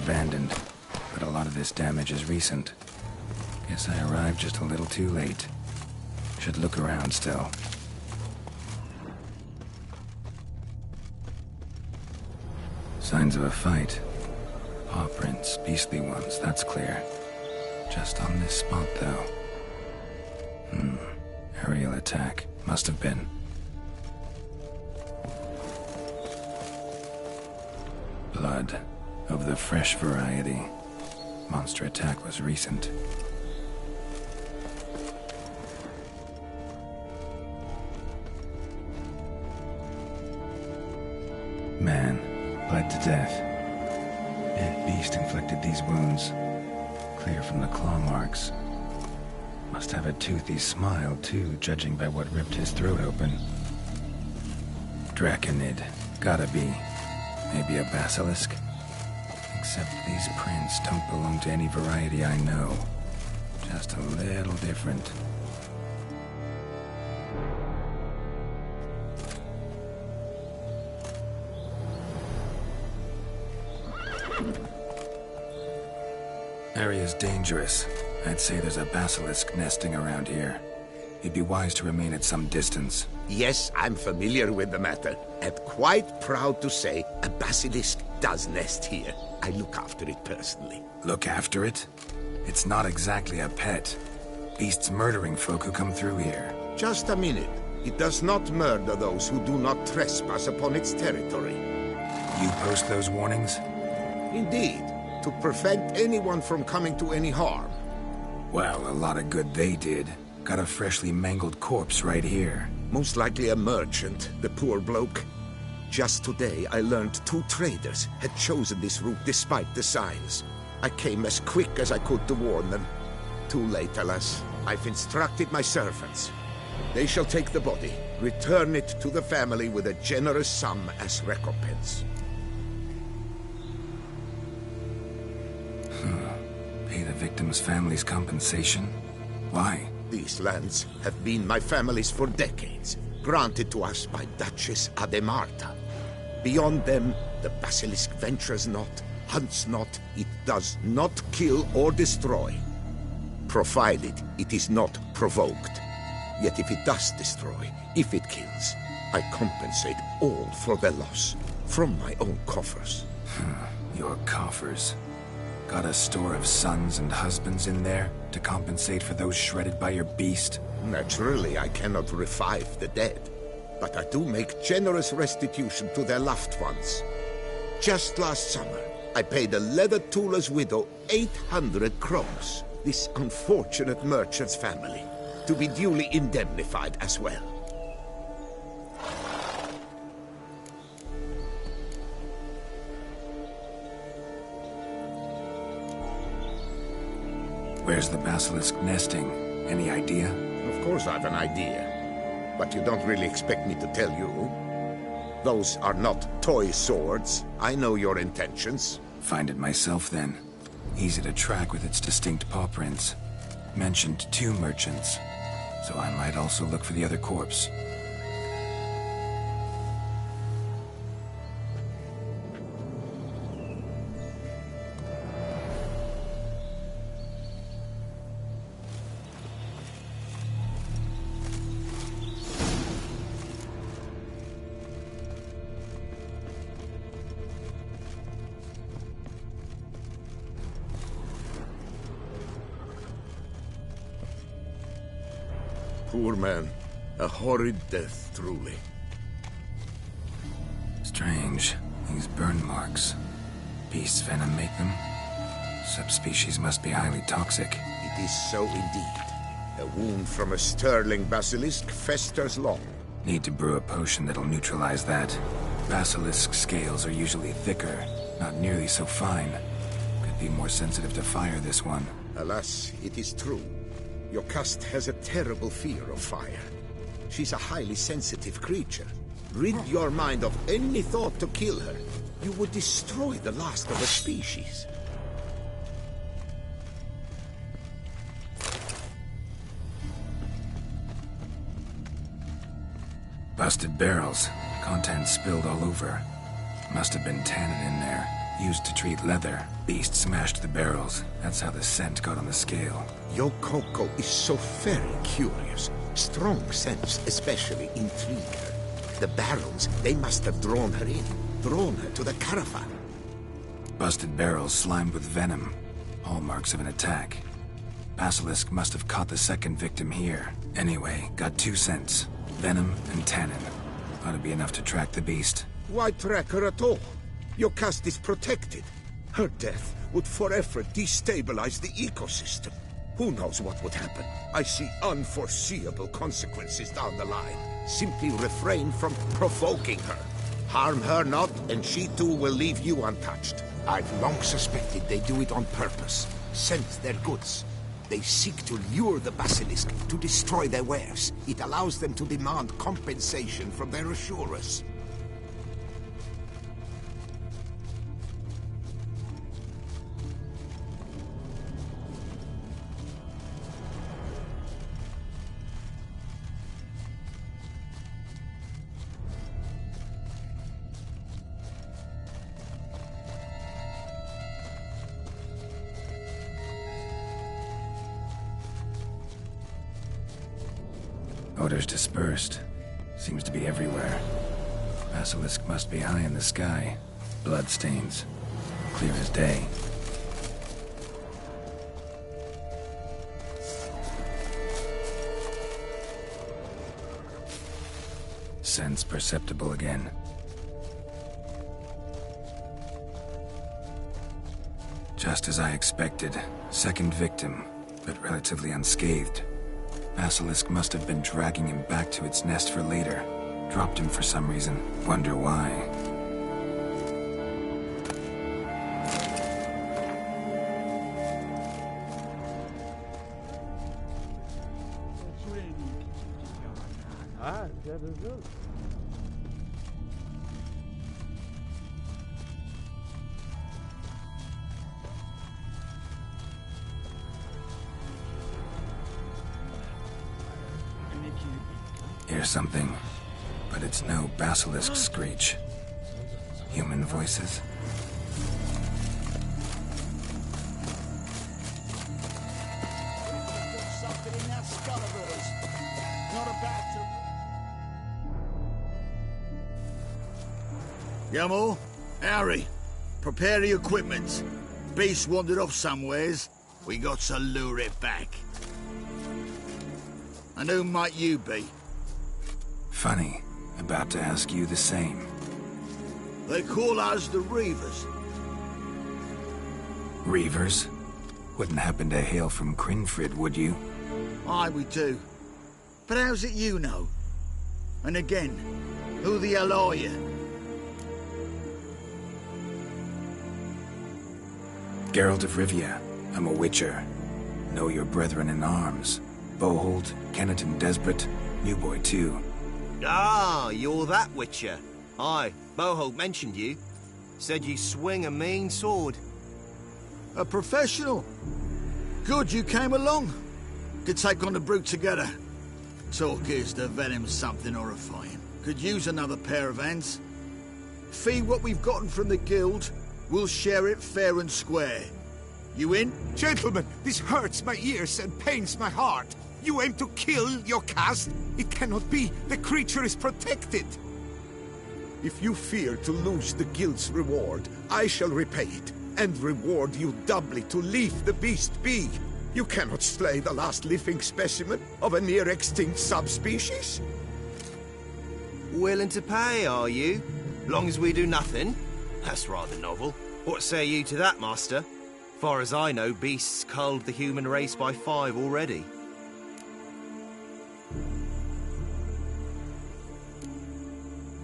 abandoned, but a lot of this damage is recent. Guess I arrived just a little too late. Should look around still. Signs of a fight. Paw prints, beastly ones, that's clear. Just on this spot, though. Aerial attack. Must have been. Blood. Of the fresh variety. Monster attack was recent. Man. Bled to death. Big beast inflicted these wounds. Clear from the claw marks. Must have a toothy smile, too, judging by what ripped his throat open. Draconid. Gotta be. Maybe a basilisk? Except these prints don't belong to any variety I know. Just a little different. Area's dangerous. I'd say there's a basilisk nesting around here. It'd be wise to remain at some distance. Yes, I'm familiar with the matter, and quite proud to say a basilisk does nest here. I look after it personally. Look after it? It's not exactly a pet. Beasts murdering folk who come through here. Just a minute. It does not murder those who do not trespass upon its territory. You post those warnings? Indeed, to prevent anyone from coming to any harm. Well, a lot of good they did. Got a freshly mangled corpse right here. Most likely a merchant, the poor bloke. Just today, I learned 2 traders had chosen this route despite the signs. I came as quick as I could to warn them. Too late, alas. I've instructed my servants. They shall take the body, return it to the family with a generous sum as recompense. Pay the victim's family's compensation? Why? These lands have been my family's for decades, granted to us by Duchess Ademarta. Beyond them, the basilisk ventures not, hunts not, it does not kill or destroy, provided it is not provoked. Yet if it does destroy, if it kills, I compensate all for their loss, from my own coffers. Your coffers? Got a store of sons and husbands in there to compensate for those shredded by your beast? Naturally, I cannot revive the dead, but I do make generous restitution to their loved ones. Just last summer, I paid a leather tooler's widow 800 crowns, this unfortunate merchant's family, to be duly indemnified as well. Where's the basilisk nesting? Any idea? Of course I have an idea, but you don't really expect me to tell you. Those are not toy swords. I know your intentions. Find it myself then. Easy to track with its distinct paw prints. Mentioned 2 merchants, so I might also look for the other corpse. Poor man. A horrid death, truly. Strange. These burn marks. Beast's venom make them? Subspecies must be highly toxic. It is so indeed. A wound from a sterling basilisk festers long. Need to brew a potion that'll neutralize that. Basilisk scales are usually thicker, not nearly so fine. Could be more sensitive to fire, this one. Alas, it is true. Your caste has a terrible fear of fire. She's a highly sensitive creature. Rid your mind of any thought to kill her. You would destroy the last of a species. Busted barrels. Contents spilled all over. Must have been tannin in there. Used to treat leather. Beast smashed the barrels. That's how the scent got on the scale. Your Coco is so very curious. Strong sense, especially intrigue her. The barrels, they must have drawn her in. Drawn her to the caravan. Busted barrels slimed with venom. Hallmarks of an attack. Basilisk must have caught the second victim here. Anyway, got 2 cents. Venom and tannin. Ought to be enough to track the beast. Why track her at all? Your caste is protected. Her death would forever destabilize the ecosystem. Who knows what would happen? I see unforeseeable consequences down the line. Simply refrain from provoking her. Harm her not, and she too will leave you untouched. I've long suspected they do it on purpose. Scent their goods. They seek to lure the basilisk to destroy their wares. It allows them to demand compensation from their assurers. Odors dispersed. Seems to be everywhere. Basilisk must be high in the sky. Bloodstains. Clear as day. Sense perceptible again. Just as I expected. Second victim, but relatively unscathed. Basilisk must have been dragging him back to its nest for later. Dropped him for some reason. Wonder why. Hear something, but it's no basilisk screech. Human voices. Something in that skull of hers. Not a bad Yamo, Harry, prepare the equipment. Beast wandered off somewheres. We got to lure it back. And who might you be? Funny. About to ask you the same. They call us the Reavers. Reavers? Wouldn't happen to hail from Crinfrid, would you? Aye, we do. But how's it you know? And again, who the hell are you? Geralt of Rivia. I'm a witcher. Know your brethren in arms. Bohold, Kennet and Desperate, New Boy too. Ah, you're that witcher. Aye, Bohold mentioned you. Said you swing a mean sword. A professional. Good you came along. Could take on the brute together. Talk is the venom's something horrifying. Could use another pair of hands. Fee what we've gotten from the guild, we'll share it fair and square. You in? Gentlemen, this hurts my ears and pains my heart. You aim to kill your caste? It cannot be. The creature is protected. If you fear to lose the guild's reward, I shall repay it, and reward you doubly to leave the beast be. You cannot slay the last living specimen of a near-extinct subspecies. Willing to pay, are you? Long as we do nothing? That's rather novel. What say you to that, master? Far as I know, beasts culled the human race by 5 already.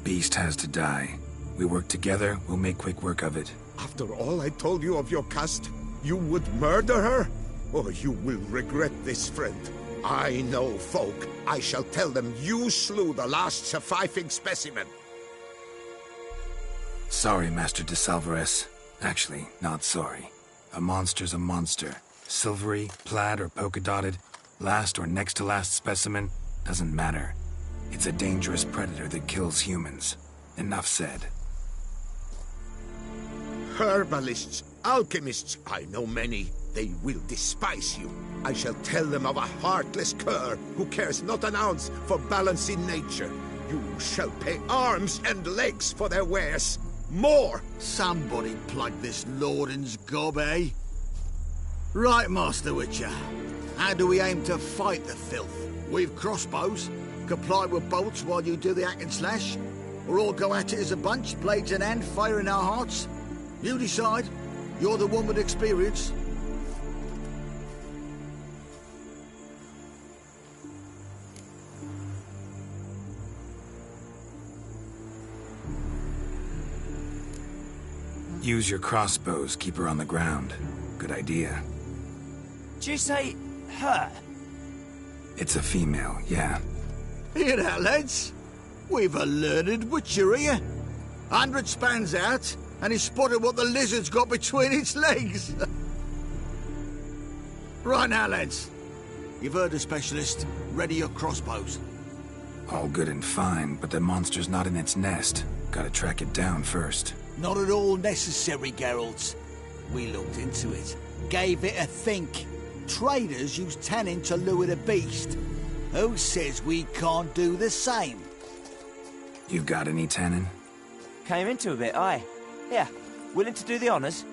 Beast has to die. We work together, we'll make quick work of it. After all I told you of your caste, you would murder her? Or you will regret this, friend. I know folk. I shall tell them you slew the last surviving specimen. Sorry, Master de Salvarez. Actually, not sorry. A monster's a monster. Silvery, plaid, or polka-dotted, last or next to last specimen, doesn't matter. It's a dangerous predator that kills humans. Enough said. Herbalists, alchemists, I know many. They will despise you. I shall tell them of a heartless cur who cares not an ounce for balance in nature. You shall pay arms and legs for their wares. More! Somebody plug this Lorden's gob, eh? Right, Master Witcher. How do we aim to fight the filth? We've crossbows, comply with bolts while you do the hack and slash, or all go at it as a bunch, blades in hand, fire in our hearts? You decide. You're the one with experience. Use your crossbows, keep her on the ground. Good idea. Did you say her? It's a female, yeah. Hear that, lads? We've a learned witcher here. 100 spans out, and he spotted what the lizard's got between its legs. Right now, lads. You've heard the specialist. Ready your crossbows. All good and fine, but the monster's not in its nest. Gotta track it down first. Not at all necessary, Geralt. We looked into it. Gave it a think. Traders use tannin to lure the beast. Who says we can't do the same? You got any tannin? Came into a bit, aye. Yeah, willing to do the honours?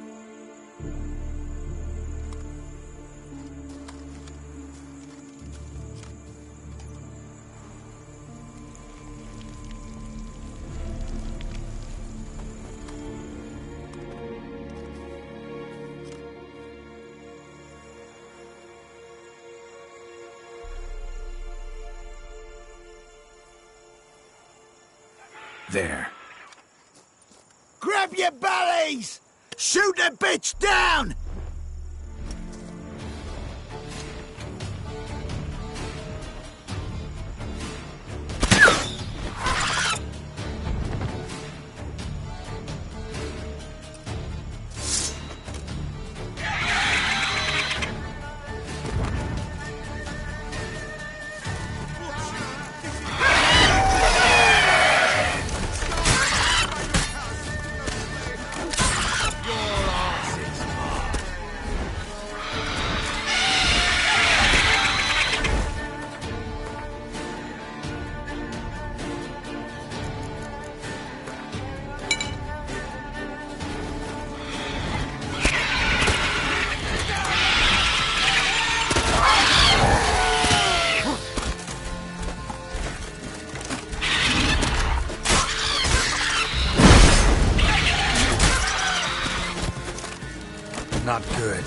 There. Grab your bellies! Shoot the bitch down! Not good.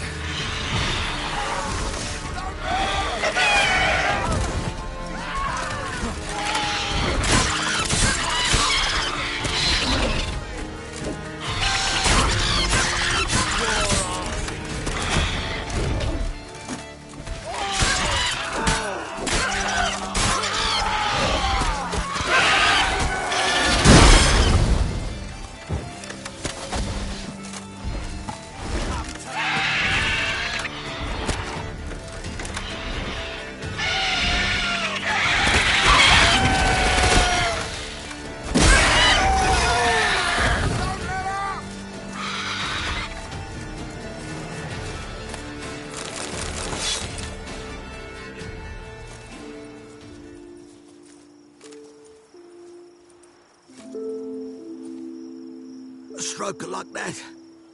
A stroke like that.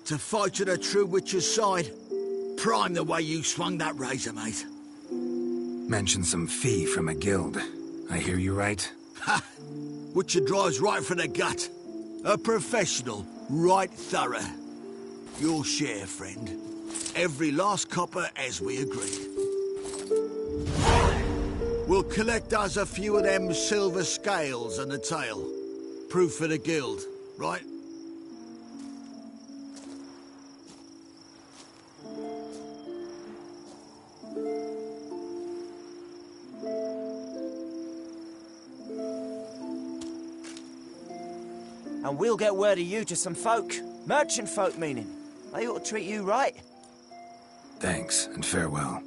To fight at a true witcher's side. Prime the way you swung that razor, mate. Mentioned some fee from a guild. I hear you right? Ha! Witcher drives right for the gut. A professional, right thorough. Your share, friend. Every last copper as we agreed. We'll collect us a few of them silver scales and a tail. Proof for the guild, right? And we'll get word of you to some folk. Merchant folk, meaning. They ought to treat you right. Thanks, and farewell.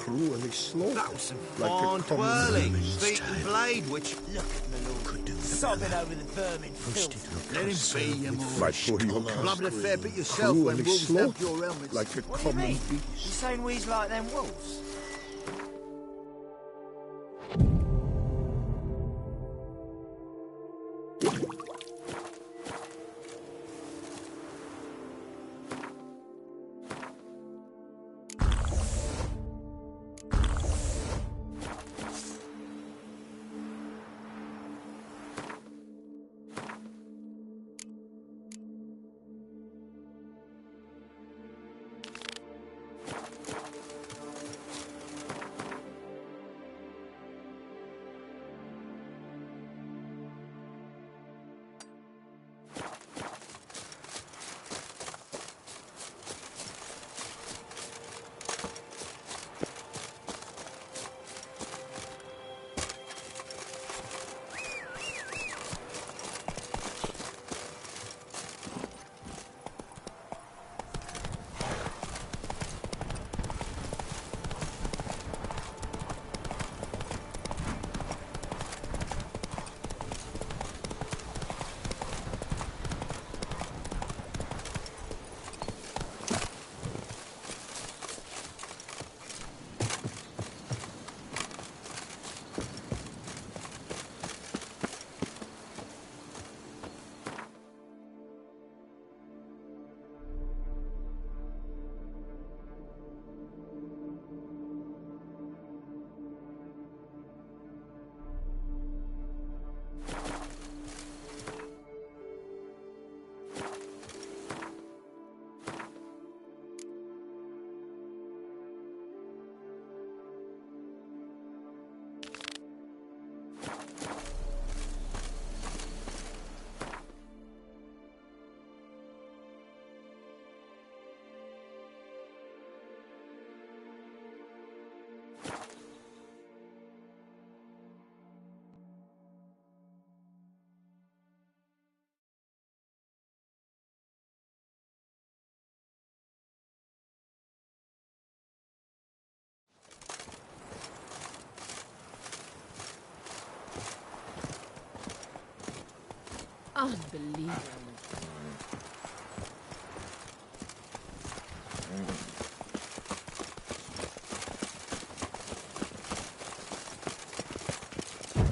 cruelly slaughtered. That was some like a fine common twirling. woman's Feet and tale. blade, which... Look at the Lord. Could do with Sobbing over the vermin filth. Let him be, you more. My poor young Blubbed a fair bit yourself when cruelly wolves nabbed slaughtered your helmets. like a What do you common mean? You beast. saying we's like them wolves? Unbelievable.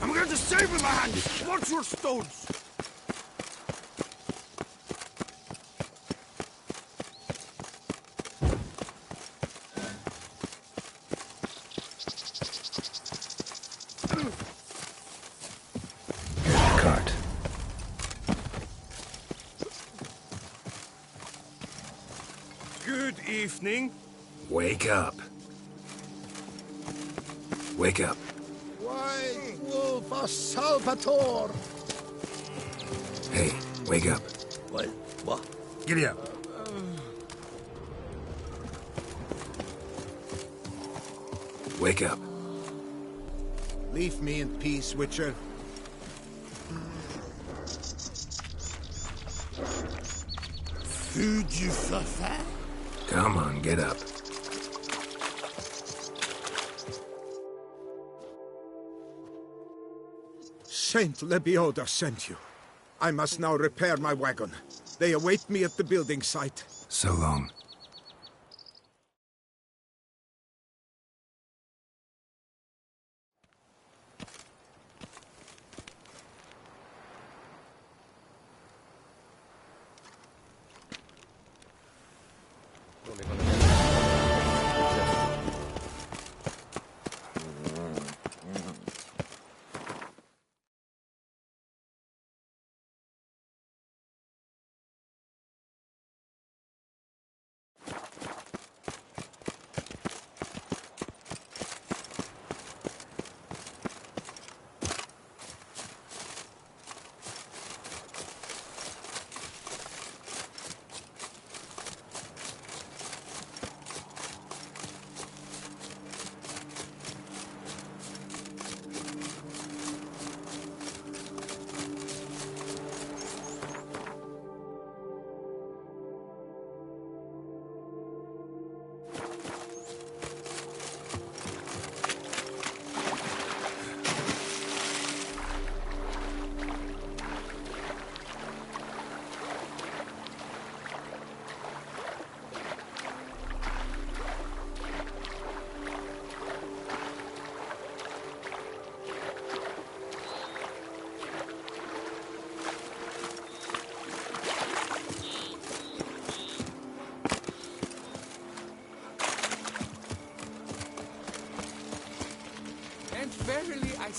I'm going to save with my hands. Watch your stones. Cart. Good evening. Wake up. Wake up. White wolf Salvatore! Hey, wake up. What? Giddy up. Wake up. Leave me in peace, Witcher. Food you fafa? Come on, get up. Saint Lebioda sent you. I must now repair my wagon. They await me at the building site. So long.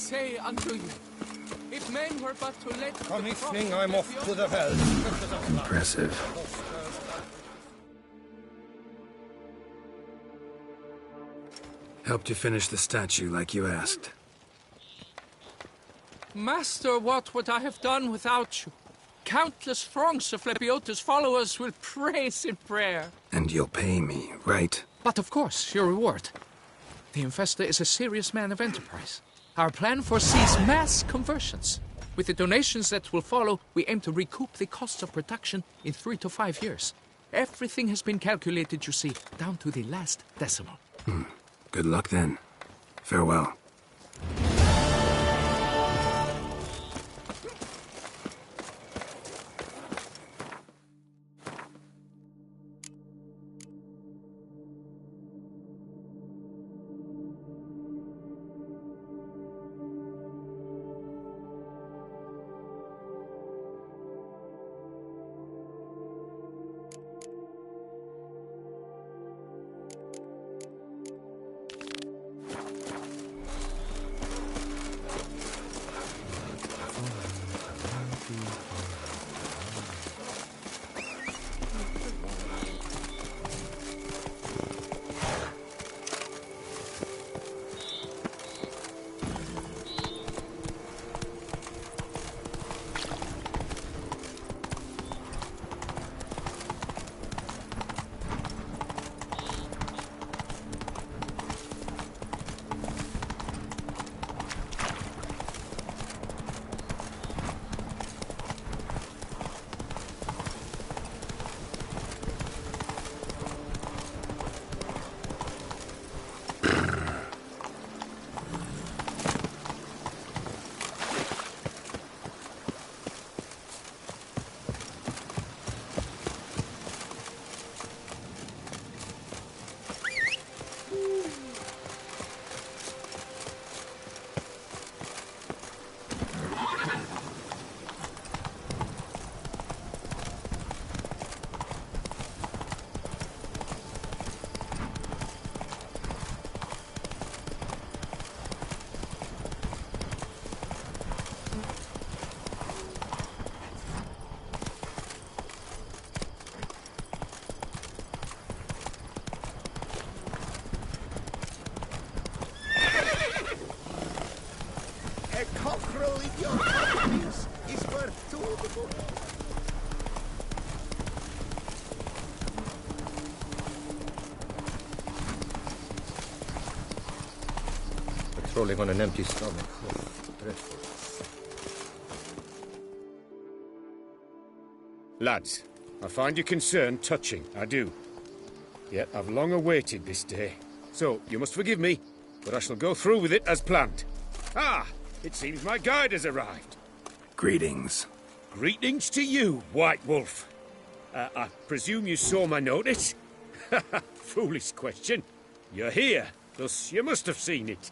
say unto you, if men were but to let... Come evening, I'm off to the veldt. Impressive. Helped you finish the statue like you asked. Master, what would I have done without you? Countless throngs of Lebiota's followers will praise in prayer. And you'll pay me, right? But of course, your reward. The investor is a serious man of enterprise. Our plan foresees mass conversions. With the donations that will follow, we aim to recoup the costs of production in 3 to 5 years. Everything has been calculated, you see, down to the last decimal. Good luck then. Farewell. Patrolling on an empty stomach. Dreadful. Lads, I find your concern touching, I do. Yet I've long awaited this day. So, you must forgive me, but I shall go through with it as planned. Ah! It seems my guide has arrived. Greetings. Greetings to you, White Wolf. I presume you saw my notice? Foolish question. You're here, thus you must have seen it.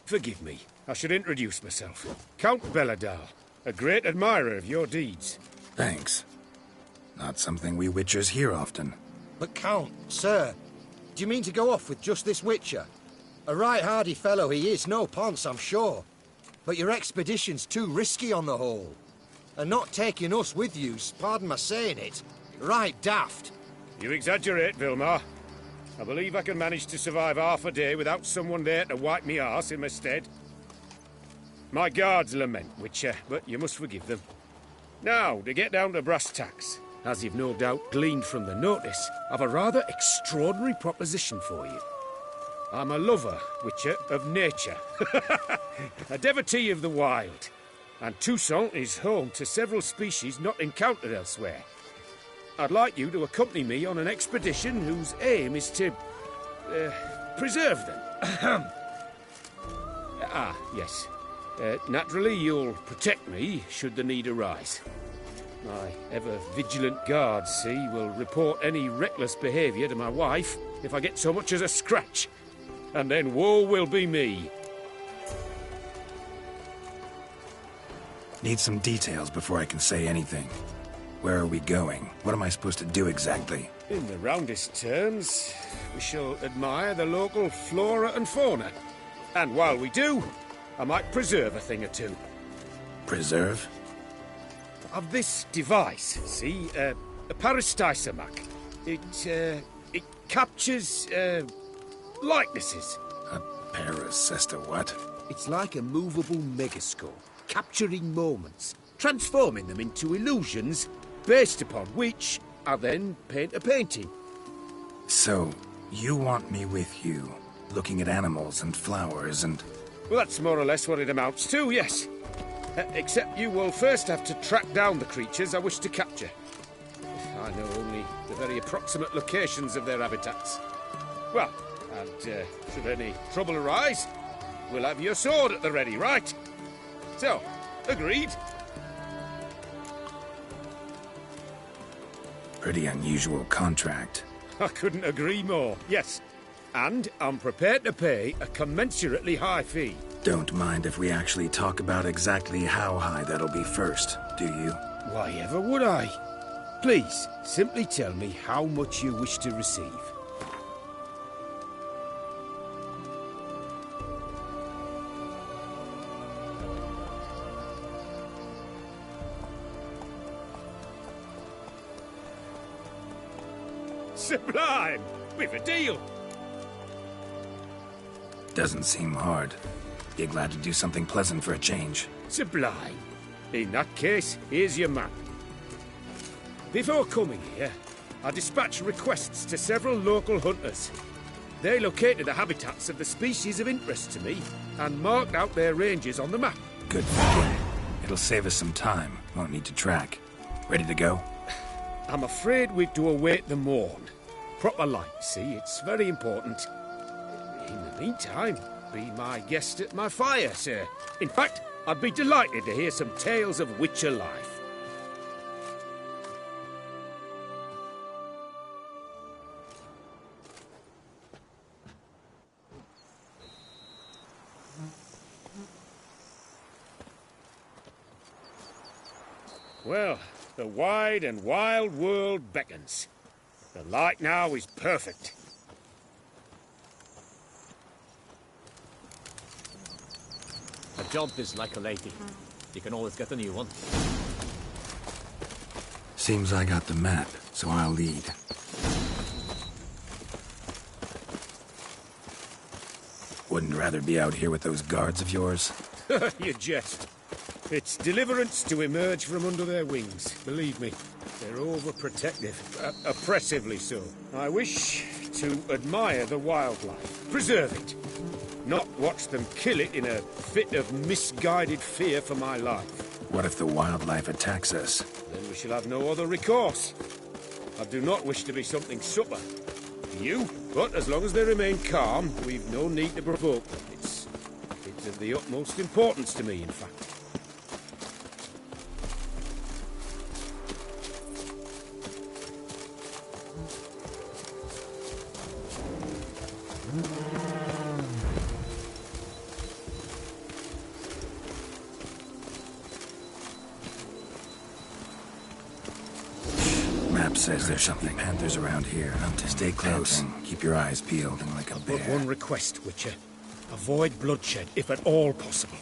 Forgive me, I should introduce myself. Count Belladal, a great admirer of your deeds. Thanks. Not something we Witchers hear often. But Count, sir, do you mean to go off with just this Witcher? A right hardy fellow he is, no ponce, I'm sure. But your expedition's too risky on the whole. And not taking us with you's, pardon my saying it, right daft. You exaggerate, Vilmar. I believe I can manage to survive half a day without someone there to wipe me arse in my stead. My guards lament, Witcher, but you must forgive them. Now, to get down to brass tacks, as you've no doubt gleaned from the notice, I've a rather extraordinary proposition for you. I'm a lover, Witcher, of nature. A devotee of the wild. And Toussaint is home to several species not encountered elsewhere. I'd like you to accompany me on an expedition whose aim is to... preserve them. Yes. Naturally, you'll protect me should the need arise. My ever-vigilant guards, see, will report any reckless behaviour to my wife if I get so much as a scratch. And then woe will be me. Need some details before I can say anything. Where are we going? What am I supposed to do exactly? In the roundest terms, we shall admire the local flora and fauna. And while we do, I might preserve a thing or two. Preserve? Of this device, see, a parastisomac. It captures, likenesses. A parasesta what? It's like a movable megascope, capturing moments, transforming them into illusions, based upon which I then paint a painting. So, you want me with you, looking at animals and flowers and... Well, that's more or less what it amounts to, yes. Except you will first have to track down the creatures I wish to capture. I know only the very approximate locations of their habitats. Well, and should any trouble arise, we'll have your sword at the ready, right? So, agreed? Pretty unusual contract. I couldn't agree more, yes. And I'm prepared to pay a commensurately high fee. Don't mind if we actually talk about exactly how high that'll be first, do you? Why ever would I? Please, simply tell me how much you wish to receive. Sublime! We've a deal! Doesn't seem hard. Be glad to do something pleasant for a change. Sublime. In that case, here's your map. Before coming here, I dispatched requests to several local hunters. They located the habitats of the species of interest to me and marked out their ranges on the map. Good thinking. It'll save us some time. Won't need to track. Ready to go? I'm afraid we've to await the morn. Proper light, see? It's very important. In the meantime, be my guest at my fire, sir. In fact, I'd be delighted to hear some tales of Witcher life. Well, the wide and wild world beckons. The light now is perfect. A job is like a lady. You can always get a new one. Seems I got the map, so I'll lead. Wouldn't rather be out here with those guards of yours? You jest. It's deliverance to emerge from under their wings, believe me. They're overprotective, oppressively so. I wish to admire the wildlife, preserve it, not watch them kill it in a fit of misguided fear for my life. What if the wildlife attacks us? Then we shall have no other recourse. I do not wish to be something supper to you, but as long as they remain calm, we've no need to provoke them. It's of the utmost importance to me, in fact. Says there's something. Panthers around here. Stay close. Keep your eyes peeled like a bear. But one request, Witcher. Avoid bloodshed, if at all possible.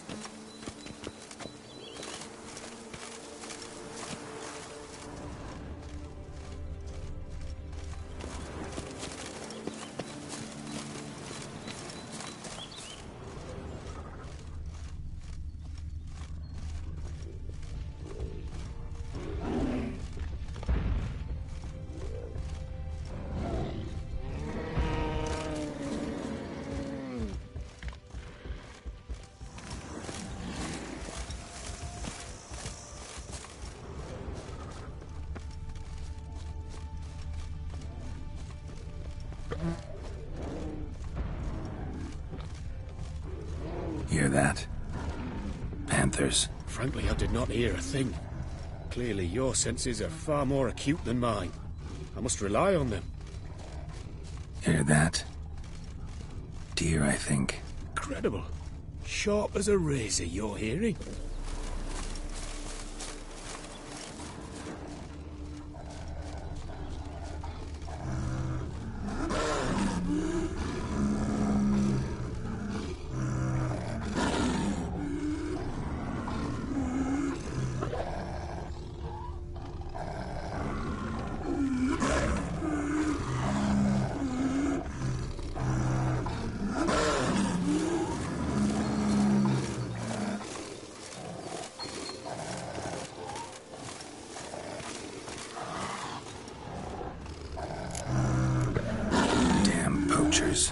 Hear that? Panthers. Frankly, I did not hear a thing. Clearly, your senses are far more acute than mine. I must rely on them. Hear that? Deer, I think. Incredible. Sharp as a razor, your hearing. poachers.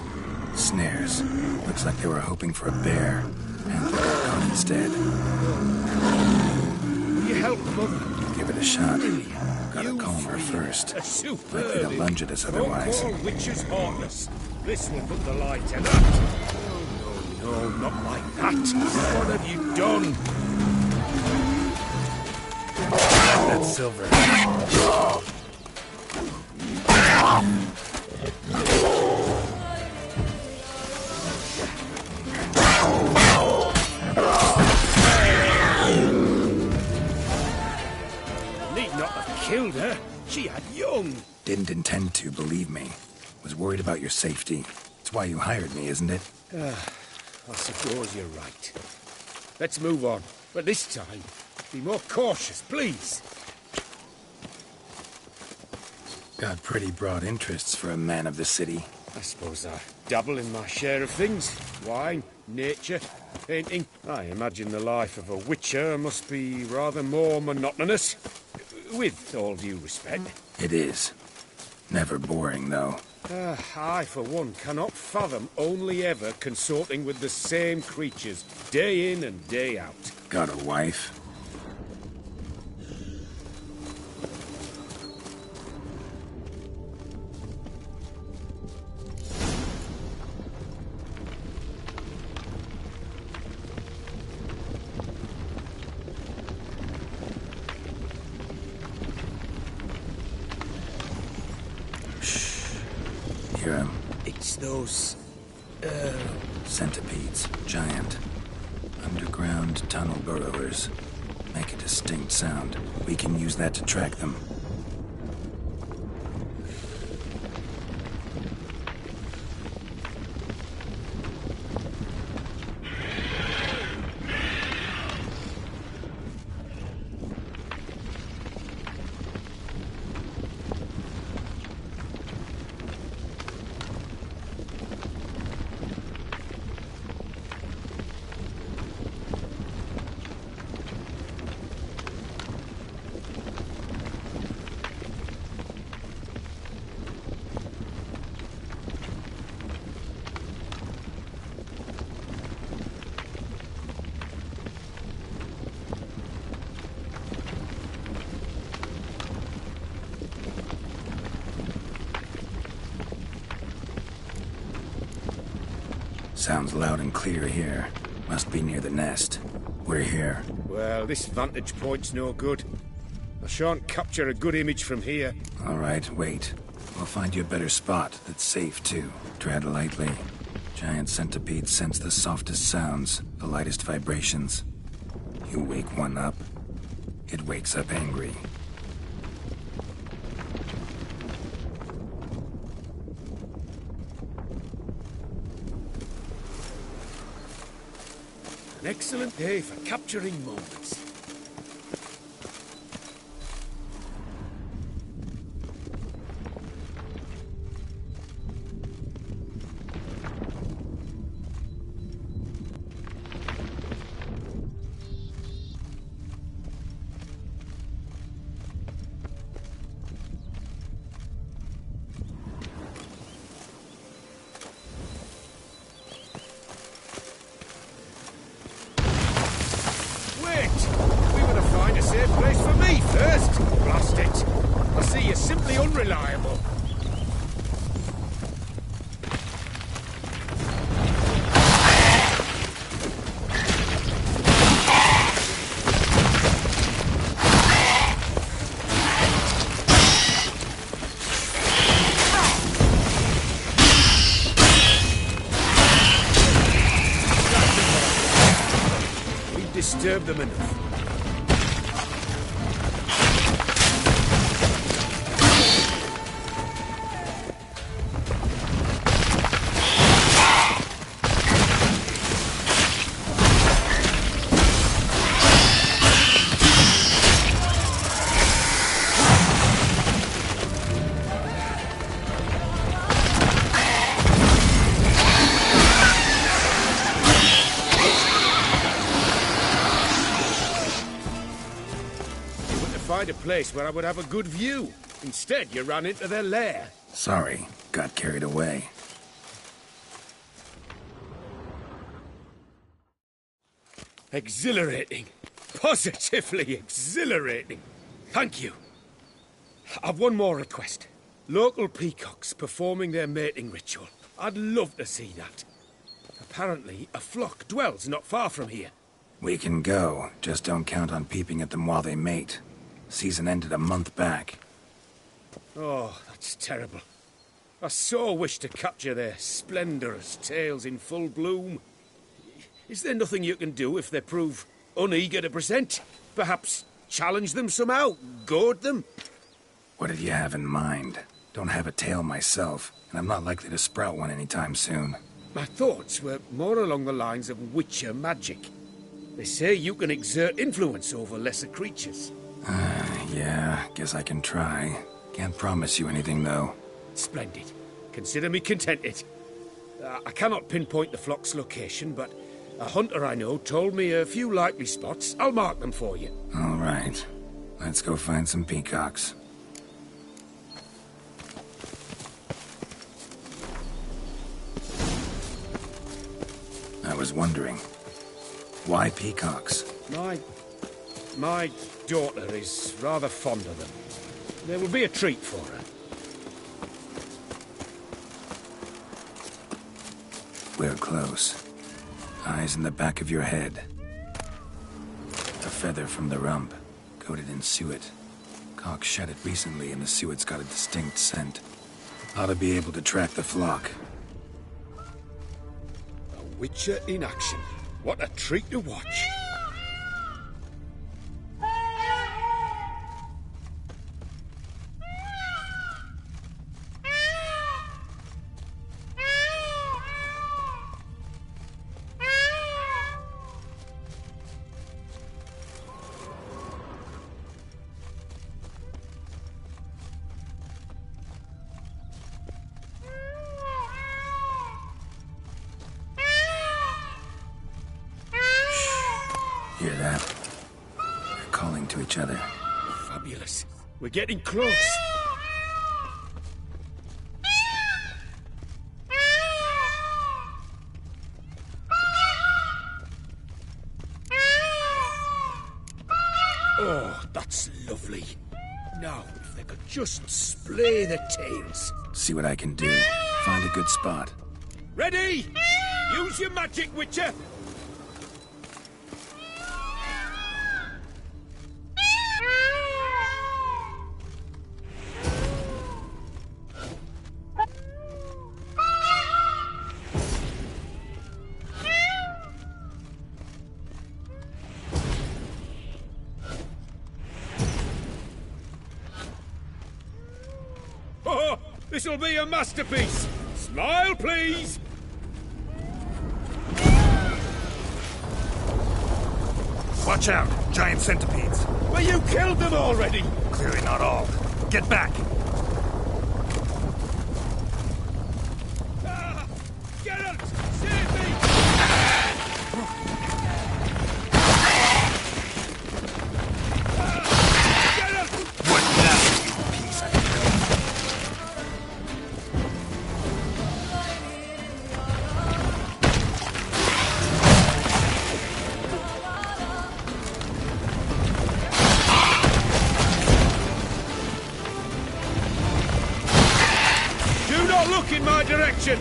Snares. Looks like they were hoping for a bear, and they got caught instead. Will you help, Mother? Give it a shot. Gotta calm her first. Likely to lunge at us otherwise. Don't call witches heartless. This will put the light in that. No, not like that. What have you done? That's silver. Need not have killed her. She had young. Didn't intend to, believe me. Was worried about your safety. It's why you hired me, isn't it? I suppose you're right. Let's move on. But this time, be more cautious, please. Got pretty broad interests for a man of the city. I suppose I dabble in my share of things. Wine, nature, painting. I imagine the life of a witcher must be rather more monotonous. With all due respect. It is. Never boring, though. I, for one, cannot fathom only ever consorting with the same creatures, day in and day out. Got a wife? Hear him. It's those... Centipedes. Giant. Underground tunnel burrowers. Make a distinct sound. We can use that to track them. Sounds loud and clear here. Must be near the nest. We're here. Well, this vantage point's no good. I shan't capture a good image from here. All right, wait. We'll find you a better spot that's safe, too. Tread lightly. Giant centipedes sense the softest sounds, the lightest vibrations. You wake one up, it wakes up angry. An excellent day for capturing moments. Simply unreliable. We've disturbed them enough. Find a place where I would have a good view. Instead, you ran into their lair. Sorry, got carried away. Exhilarating. Positively exhilarating. Thank you. I've one more request. Local peacocks performing their mating ritual. I'd love to see that. Apparently, a flock dwells not far from here. We can go, just don't count on peeping at them while they mate. Season ended a month back. Oh, that's terrible. I so wish to capture their splendorous tails in full bloom. Is there nothing you can do if they prove uneager to present? Perhaps challenge them somehow? Goad them? What did you have in mind? Don't have a tail myself, and I'm not likely to sprout one anytime soon. My thoughts were more along the lines of witcher magic. They say you can exert influence over lesser creatures. Yeah, guess I can try. Can't promise you anything, though. Splendid. Consider me contented. I cannot pinpoint the flock's location, but a hunter I know told me a few likely spots. I'll mark them for you. All right. Let's go find some peacocks. I was wondering, why peacocks? My daughter is rather fond of them. They will be a treat for her. We're close. Eyes in the back of your head. A feather from the rump, coated in suet. Cock shed it recently and the suet's got a distinct scent. Ought to be able to track the flock. A witcher in action. What a treat to watch. Hear that? They're calling to each other. Fabulous. We're getting close. Oh, that's lovely. Now, if they could just splay their tails. See what I can do. Find a good spot. Ready? Use your magic, Witcher. Oh, this'll be a masterpiece. Smile, please. Watch out! Giant centipedes! Well, you killed them already! Clearly not all. Get back! Ah! Geralt! Save me! Ah! Geralt! What now, you piece of filth? Do not look in my direction!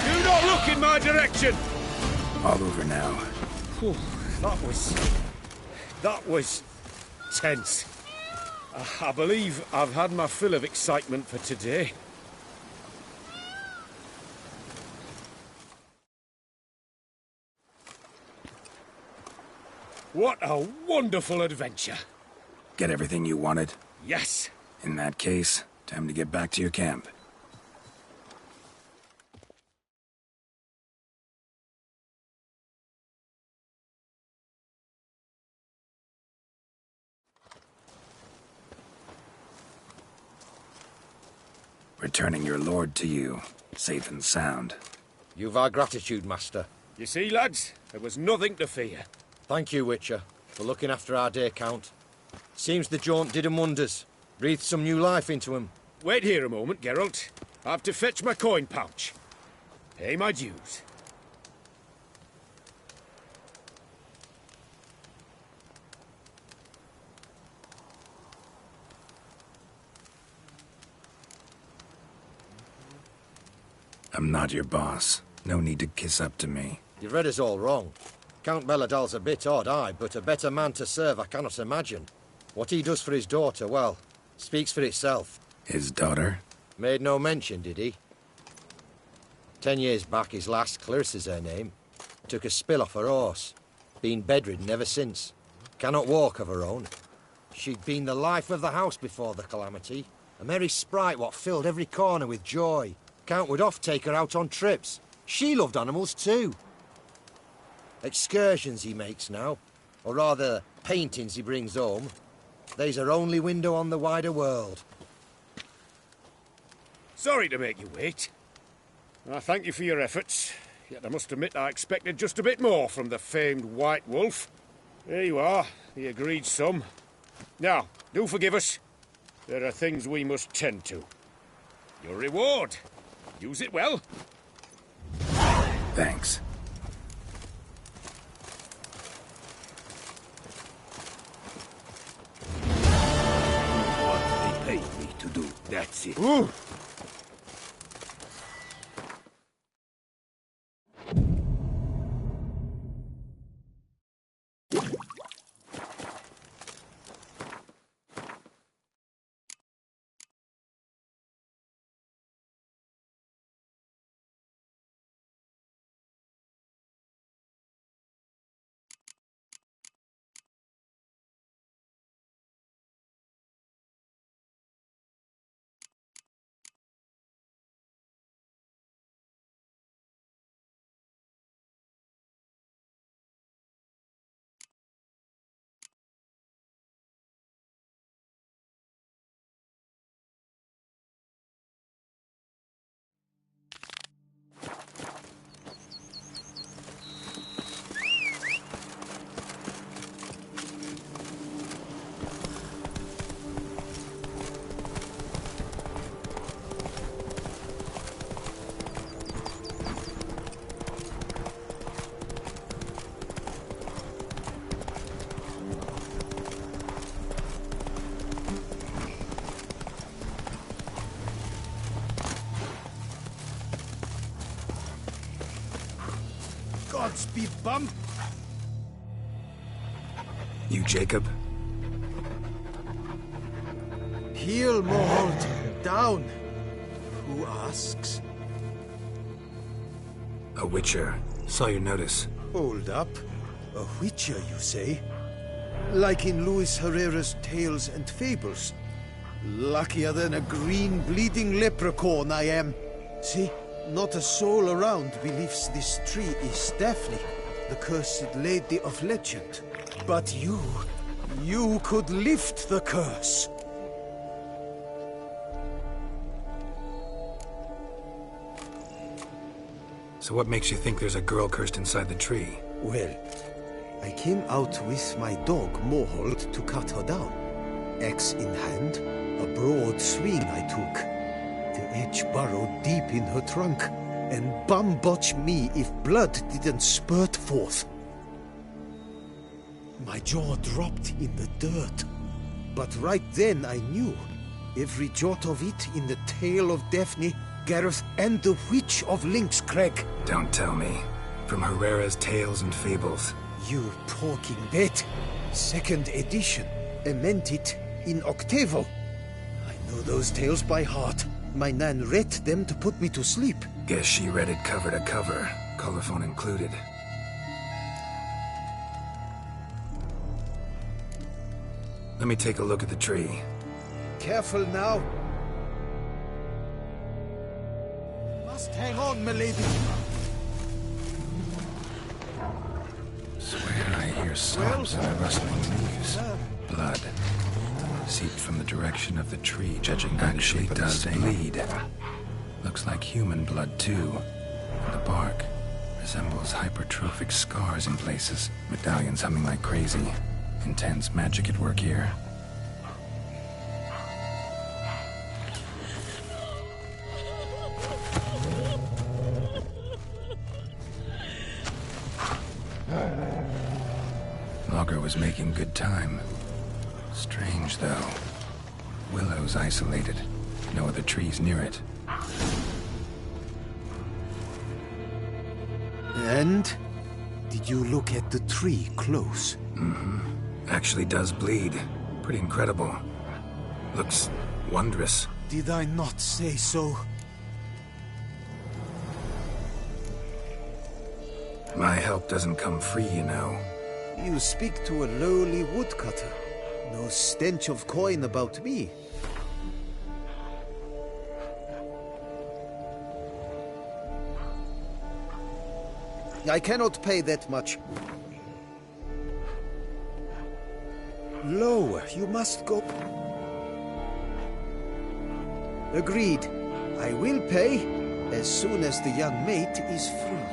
Do not look in my direction! All over now. Whew, that was tense. I believe I've had my fill of excitement for today. What a wonderful adventure. Get everything you wanted? Yes. In that case, time to get back to your camp. returning your lord to you, safe and sound. You've our gratitude, Master. You see, lads, there was nothing to fear. Thank you, Witcher, for looking after our day count. Seems the jaunt did 'em wonders. Breathed some new life into 'em. Wait here a moment, Geralt. I have to fetch my coin pouch. Pay my dues. I'm not your boss. No need to kiss up to me. You've read us all wrong. Count Belladal's a bit odd, aye, but a better man to serve I cannot imagine. What he does for his daughter, well, speaks for itself. His daughter? Made no mention, did he? 10 years back, his last, Clarissa's her name, took a spill off her horse. Been bedridden ever since. Cannot walk of her own. She'd been the life of the house before the calamity. A merry sprite what filled every corner with joy. Count would oft take her out on trips. She loved animals too. Excursions he makes now, or rather, paintings he brings home. They's her only window on the wider world. Sorry to make you wait. I thank you for your efforts, yet I must admit I expected just a bit more from the famed White Wolf. There you are, the agreed sum. Now, do forgive us. There are things we must tend to. Your reward. Use it well. Thanks. What they paid me to do, that's it. Ooh. Godspeed, bum. You Jacob? Heel, Mohold. Down. Who asks? A Witcher. Saw your notice. Hold up. A Witcher, you say? Like in Luis Herrera's Tales and Fables. Luckier than a green bleeding leprechaun I am. See? Not a soul around believes this tree is Daphne, the cursed lady of legend. But you could lift the curse. So what makes you think there's a girl cursed inside the tree? Well, I came out with my dog, Mohold, to cut her down. Axe in hand, a broad swing I took. The edge burrowed deep in her trunk, and bum-botch me if blood didn't spurt forth. My jaw dropped in the dirt. But right then I knew. Every jot of it in the tale of Daphne, Gareth, and the Witch of Lynx Crag. Don't tell me. From Herrera's Tales and Fables. You talking bet. 2nd edition. I meant it in octavo. I know those tales by heart. My nan read them to put me to sleep. Guess she read it cover to cover, colophon included. Let me take a look at the tree. Careful now. Must hang on, milady. Swear I hear sobs and the rustling leaves. Blood. seeped from the direction of the tree, judging by the shape of the stain. Bleed. Looks like human blood, too. And the bark resembles hypertrophic scars in places. Medallions humming like crazy. Intense magic at work here. Logger was making good time. Strange, though. Willow's isolated. No other trees near it. And? Did you look at the tree close? Mm-hmm. Actually does bleed. Pretty incredible. Looks wondrous. Did I not say so? My help doesn't come free, you know. You speak to a lowly woodcutter. No stench of coin about me. I cannot pay that much. Lower, you must go. Agreed. I will pay as soon as the young mate is free.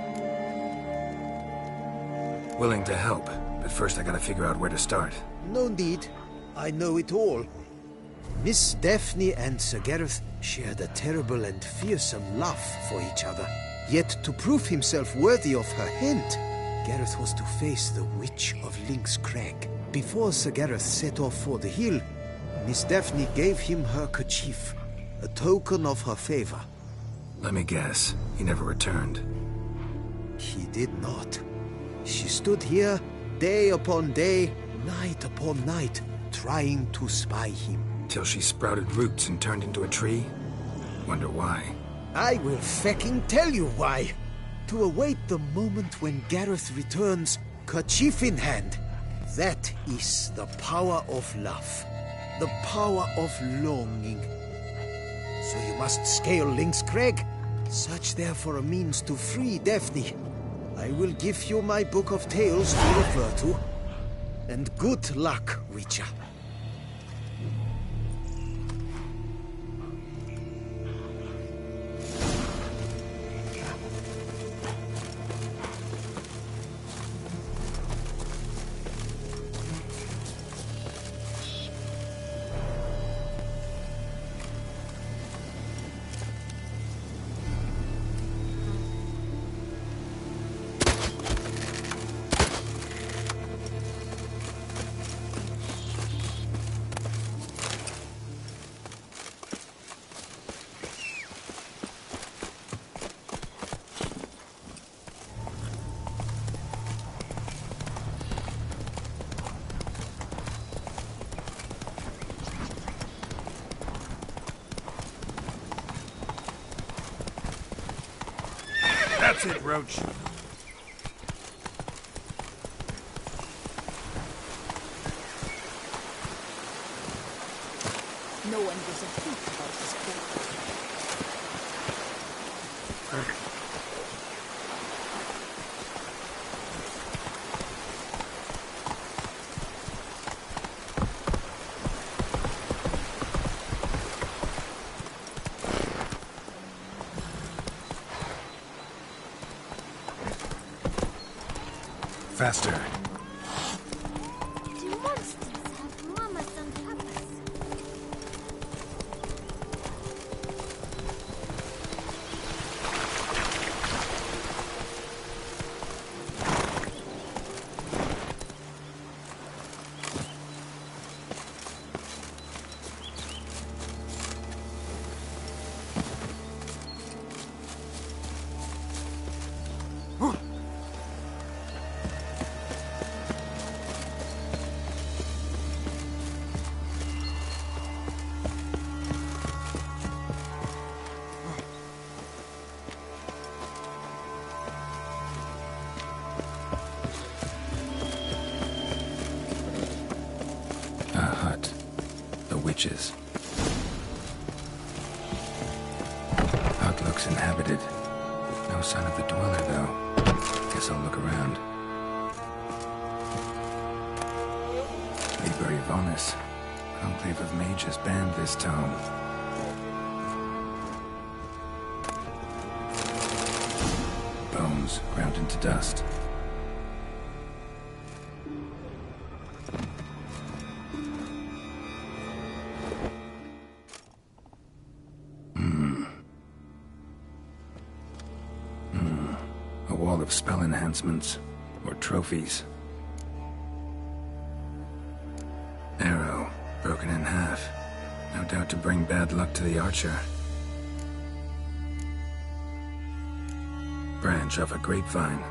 Willing to help, but first I gotta figure out where to start. No need. I know it all. Miss Daphne and Sir Gareth shared a terrible and fearsome love for each other. Yet to prove himself worthy of her hand, Gareth was to face the Witch of Lynx Crag. Before Sir Gareth set off for the hill, Miss Daphne gave him her kerchief, a token of her favor. Let me guess, he never returned. He did not. She stood here, day upon day, night upon night, trying to spy him. Till she sprouted roots and turned into a tree? Wonder why. I will fecking tell you why. To await the moment when Gareth returns, kerchief in hand. That is the power of love. The power of longing. So you must scale Lynx Crag. Search there for a means to free Daphne. I will give you my book of tales to refer to. And good luck, Witcher. That's it, Roach. No one gives a hoot about this place. Faster. Do monsters have mamas and papas? Witches. Hut looks inhabited. No sign of the dweller, though. Guess I'll look around. Mayberry Vonus. Conclave of Mages banned this tome. Bones ground into dust. A wall of spell enhancements, or trophies. Arrow, broken in half. No doubt to bring bad luck to the archer. Branch off a grapevine.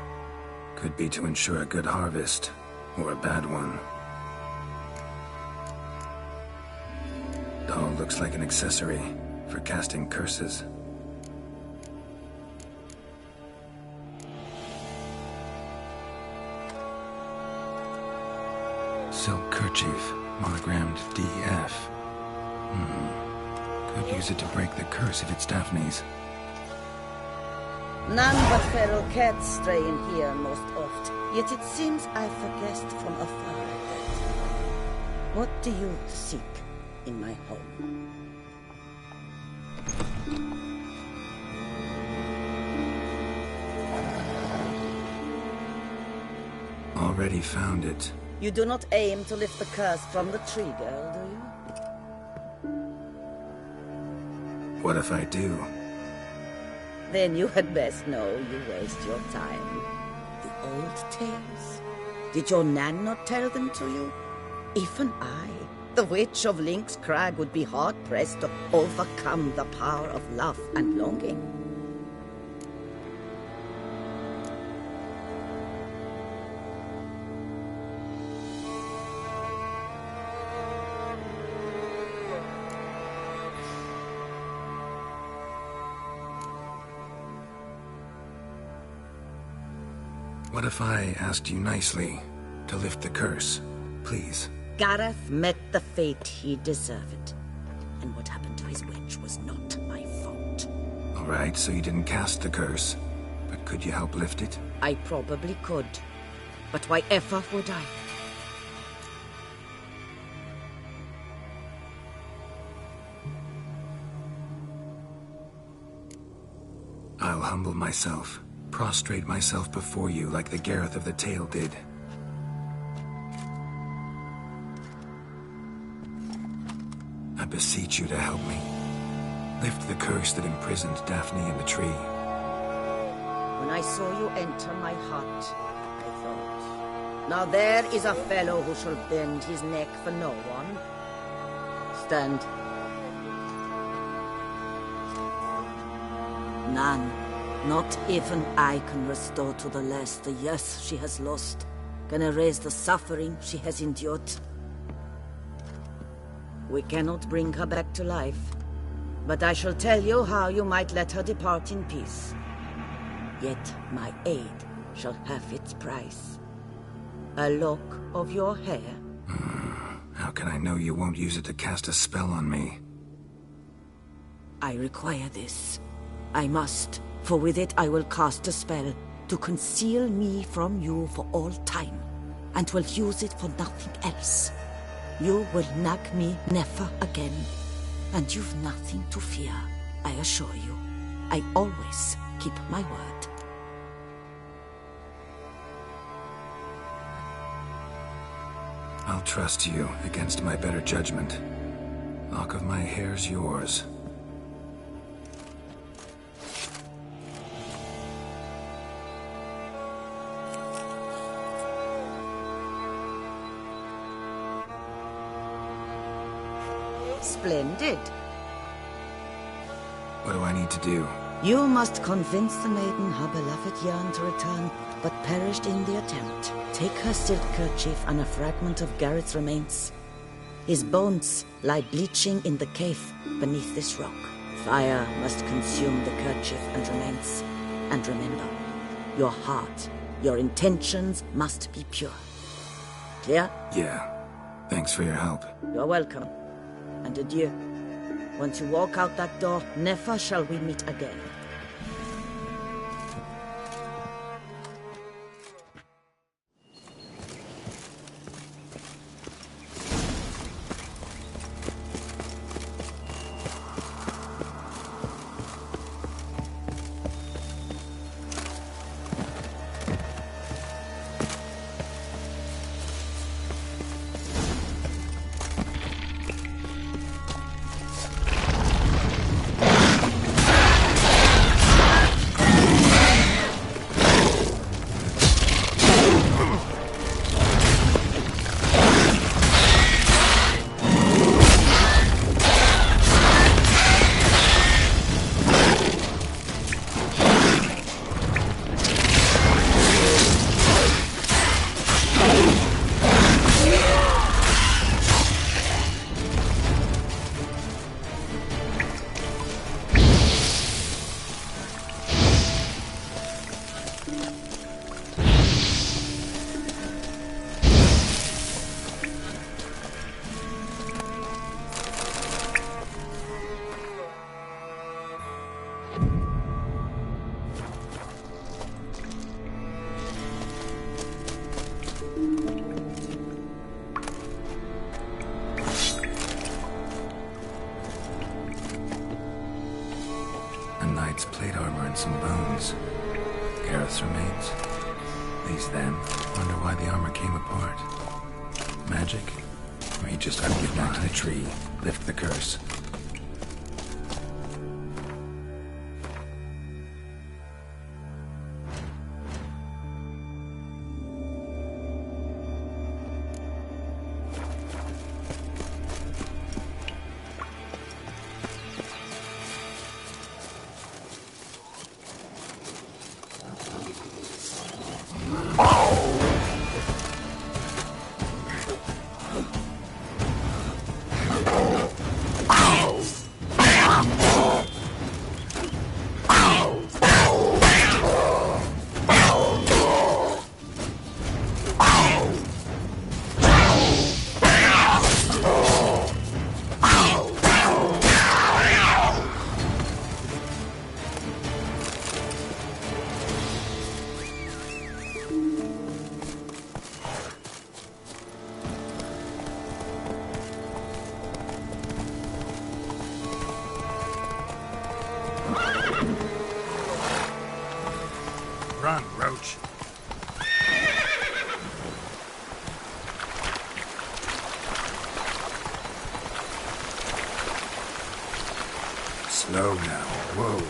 Could be to ensure a good harvest, or a bad one. Doll looks like an accessory for casting curses. Silk kerchief, monogrammed DF. Could use it to break the curse if it's Daphne's. None but feral cats stray in here most oft, yet it seems I've a guest from afar like that. What do you seek in my home? Already found it. You do not aim to lift the curse from the tree, girl, do you? What if I do? Then you had best know you waste your time. The old tales? Did your Nan not tell them to you? Even I, the Witch of Link's Crag, would be hard-pressed to overcome the power of love and longing. What if I asked you nicely to lift the curse, please? Gareth met the fate he deserved. And what happened to his witch was not my fault. All right, so you didn't cast the curse, but could you help lift it? I probably could. But why ever would I? I'll humble myself. Prostrate myself before you like the Gareth of the Tale did. I beseech you to help me. Lift the curse that imprisoned Daphne in the tree. When I saw you enter my hut, I thought, now there is a fellow who shall bend his neck for no one. Stand. None. Not even I can restore to the lass the years she has lost, can erase the suffering she has endured. We cannot bring her back to life, but I shall tell you how you might let her depart in peace. Yet my aid shall have its price. A lock of your hair. How can I know you won't use it to cast a spell on me? I require this. I must. For with it I will cast a spell to conceal me from you for all time, and will use it for nothing else. You will nag me never again, and you've nothing to fear, I assure you. I always keep my word. I'll trust you against my better judgment. Lock of my hair's yours. Splendid. What do I need to do? You must convince the maiden her beloved yearned to return, but perished in the attempt. Take her silk kerchief and a fragment of Gareth's remains. His bones lie bleaching in the cave beneath this rock. Fire must consume the kerchief and remains. And remember, your heart, your intentions must be pure. Clear? Yeah. Thanks for your help. You're welcome. And adieu. Once you walk out that door, never shall we meet again. hides, plate armor, and some bones. Gareth's remains. These then. Wonder why the armor came apart. Magic? Or he just couldn't get back to the tree, lift the curse. Run, Roach. Slow now. Whoa.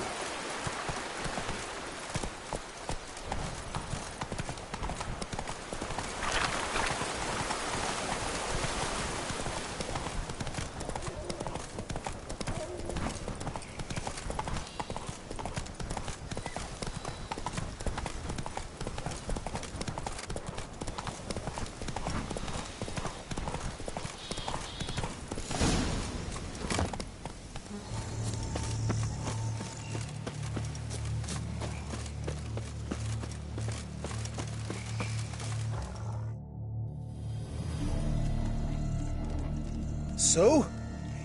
So?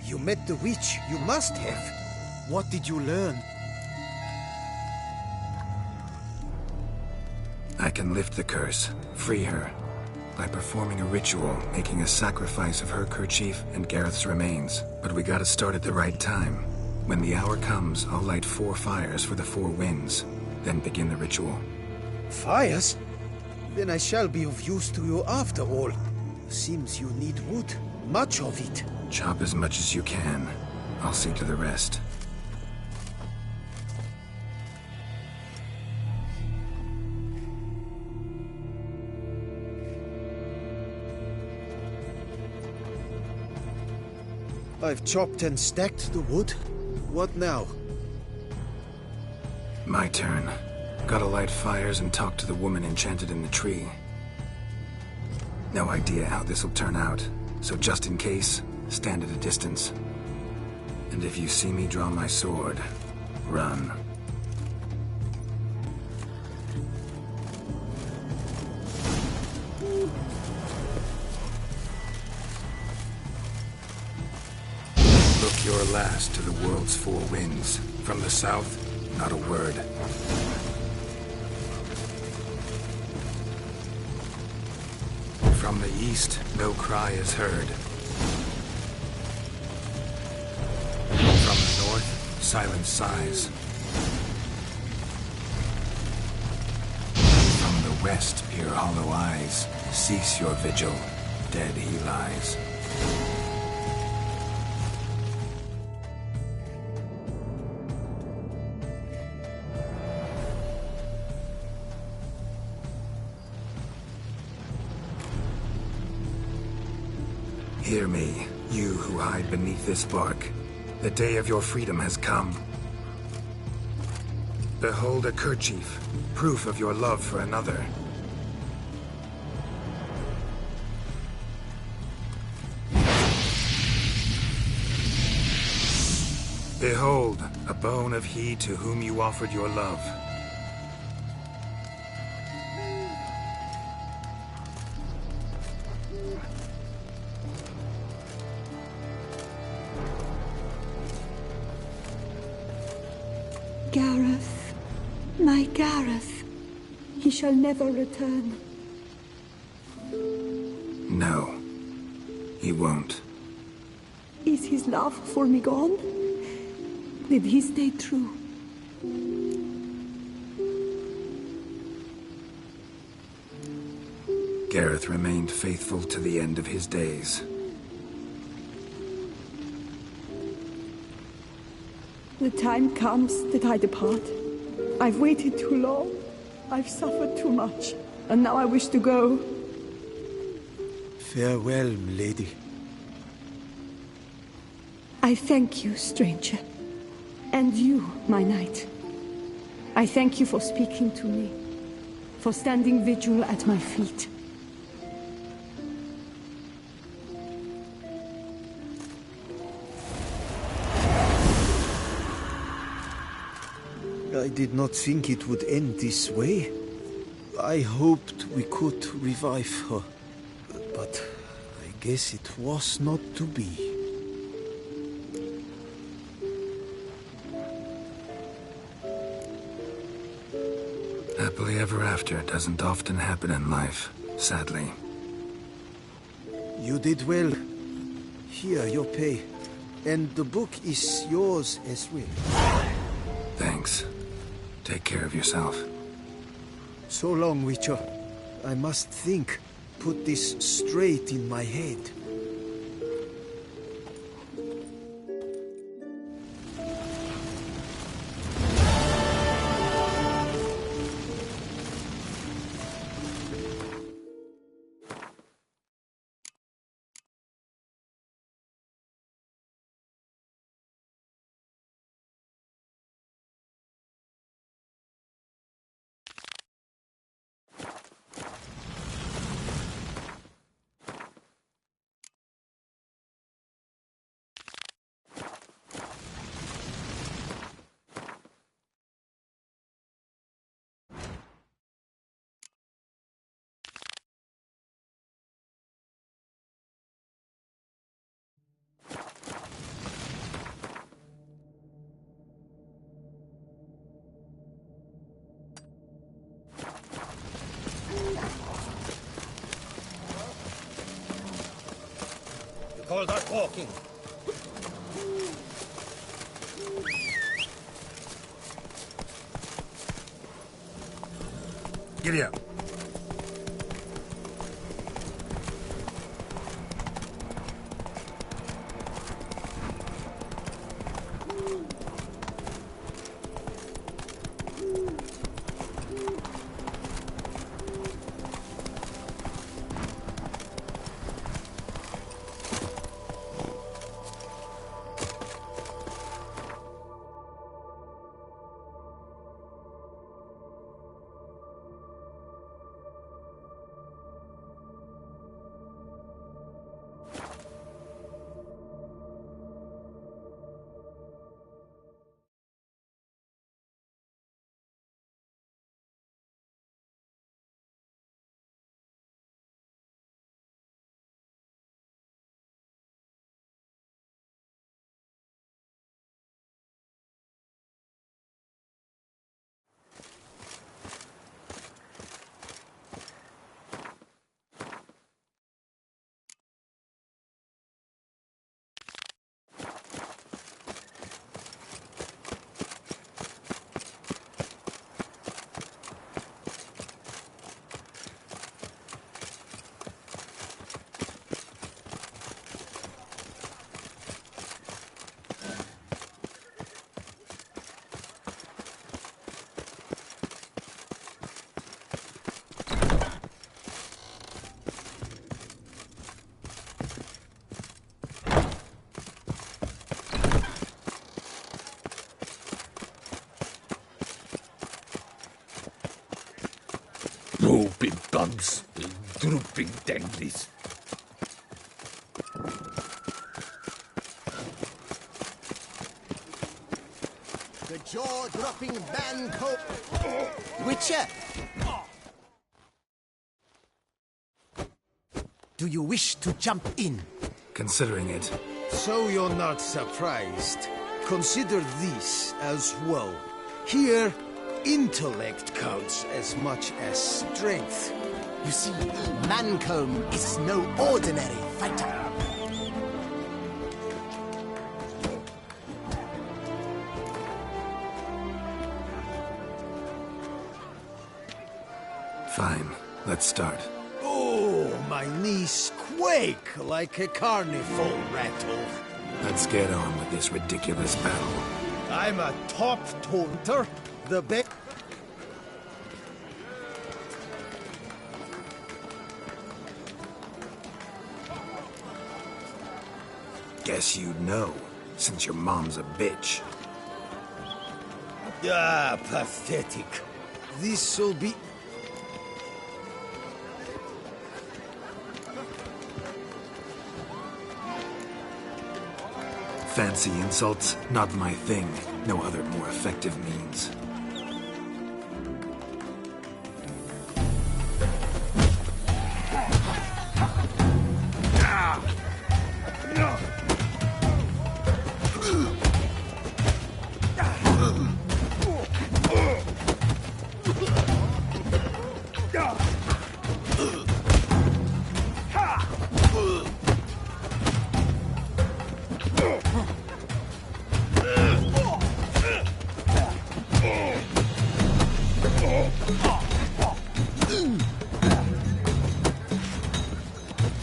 You met the witch. You must have. What did you learn? I can lift the curse, free her, by performing a ritual, making a sacrifice of her kerchief and Gareth's remains. But we gotta start at the right time. When the hour comes, I'll light 4 fires for the 4 winds, then begin the ritual. Fires? Then I shall be of use to you after all. Seems you need wood. Much of it. Chop as much as you can. I'll see to the rest. I've chopped and stacked the wood. What now? My turn. Gotta light fires and talk to the woman enchanted in the tree. No idea how this'll turn out, so just in case, stand at a distance. And if you see me draw my sword, run. Look your last to the world's 4 winds. From the south, not a word. From the east, no cry is heard. From the north, silent sighs. From the west, peer hollow eyes. Cease your vigil, dead he lies. Hear me, you who hide beneath this bark. The day of your freedom has come. Behold a kerchief, proof of your love for another. Behold, a bone of he to whom you offered your love. Gareth, my Gareth, he shall never return. No, he won't. Is his love for me gone? Did he stay true? Gareth remained faithful to the end of his days. The time comes that I depart. I've waited too long. I've suffered too much. And now I wish to go. Farewell, milady. I thank you, stranger. And you, my knight. I thank you for speaking to me. For standing vigil at my feet. I did not think it would end this way. I hoped we could revive her. But I guess it was not to be. Happily ever after doesn't often happen in life, sadly. You did well. Here, your pay. And the book is yours as well. Thanks. Take care of yourself. So long, Witcher. I must think. Put this straight in my head. Call that walking. Giddy up. Drooping bugs, drooping danglies. The jaw-dropping man-coat... Witcher! Do you wish to jump in? Considering it. So you're not surprised. Consider this as well. Here, intellect counts as much as strength. You see, Mancomb is no ordinary fighter. Fine, let's start. Oh, my knees quake like a carnival rattle. Let's get on with this ridiculous battle. I'm a top taunter, the best. Guess you'd know, since your mom's a bitch. Ah, pathetic. This'll be... Fancy insults, not my thing. No other more effective means.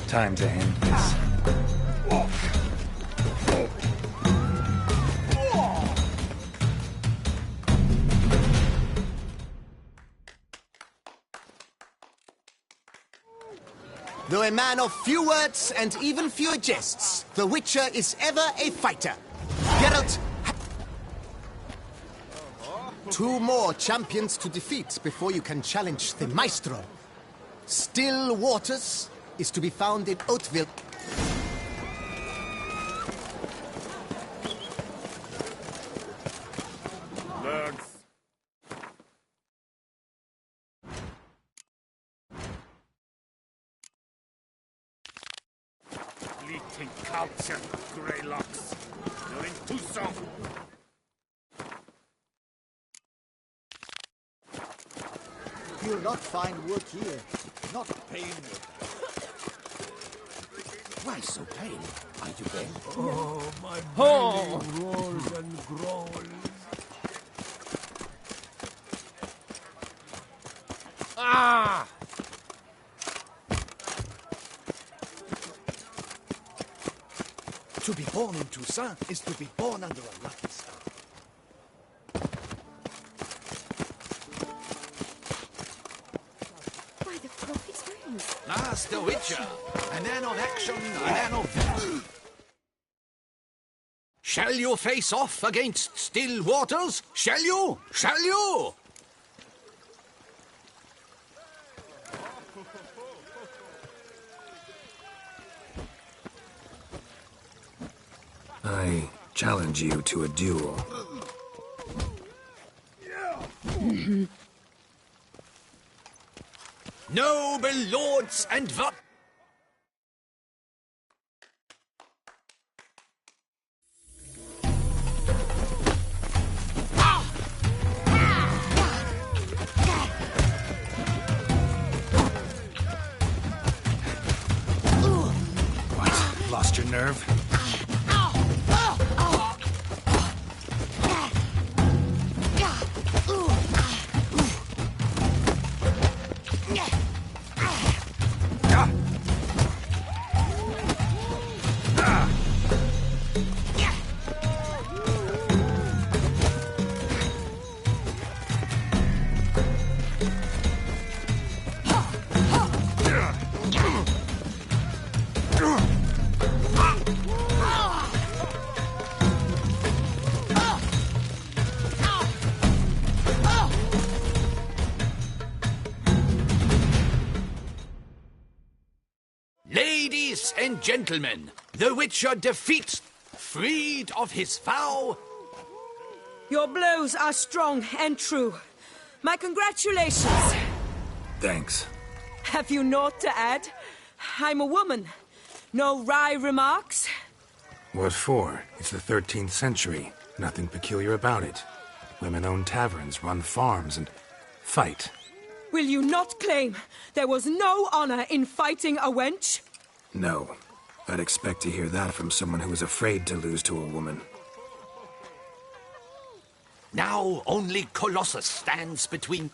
Time to end this. Though a man of few words and even fewer jests, the Witcher is ever a fighter. Geralt... Two more champions to defeat before you can challenge the Maestro. Still Waters is to be found in Oatville. Learn. Bleating culture, Greylocks. You're in Toussaint. You'll not find work here. Not pain wood. Why so pale? Are you well? Oh, my Oh. belly rolls and growls. Ah! To be born in Toussaint is to be born under a lucky star. By the prophet's wounds. Master Witcher, a man of action, a man of valor. Shall you face off against still waters? Shall you? Shall you? I challenge you to a duel. Noble lords and What? Lost your nerve? Ladies and gentlemen, the Witcher defeats, freed of his vow. Your blows are strong and true. My congratulations. Thanks. Have you naught to add? I'm a woman. No wry remarks? What for? It's the 13th century. Nothing peculiar about it. Women own taverns, run farms, and fight. Will you not claim there was no honor in fighting a wench? No. I'd expect to hear that from someone who is afraid to lose to a woman. Now only Colossus stands between...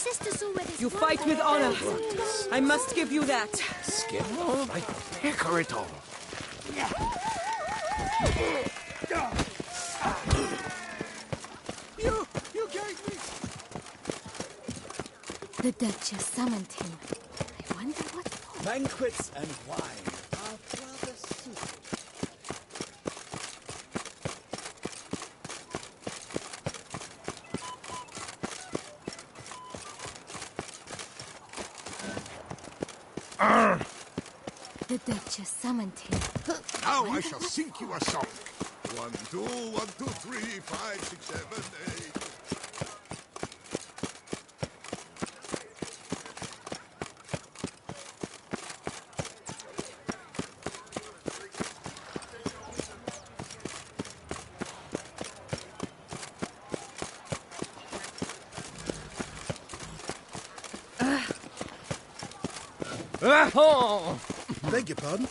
sisters already. You fight with honor. I must give you that. Skip like pecker it all. You gave me. The Duchess summoned him. I wonder what for. Banquets and wine are rather suitable. The Duchess summoned him. Now I shall sink you a song. 1, 2, 1, 2, 3, 5, 6, 7, 8. Oh! Beg your pardon?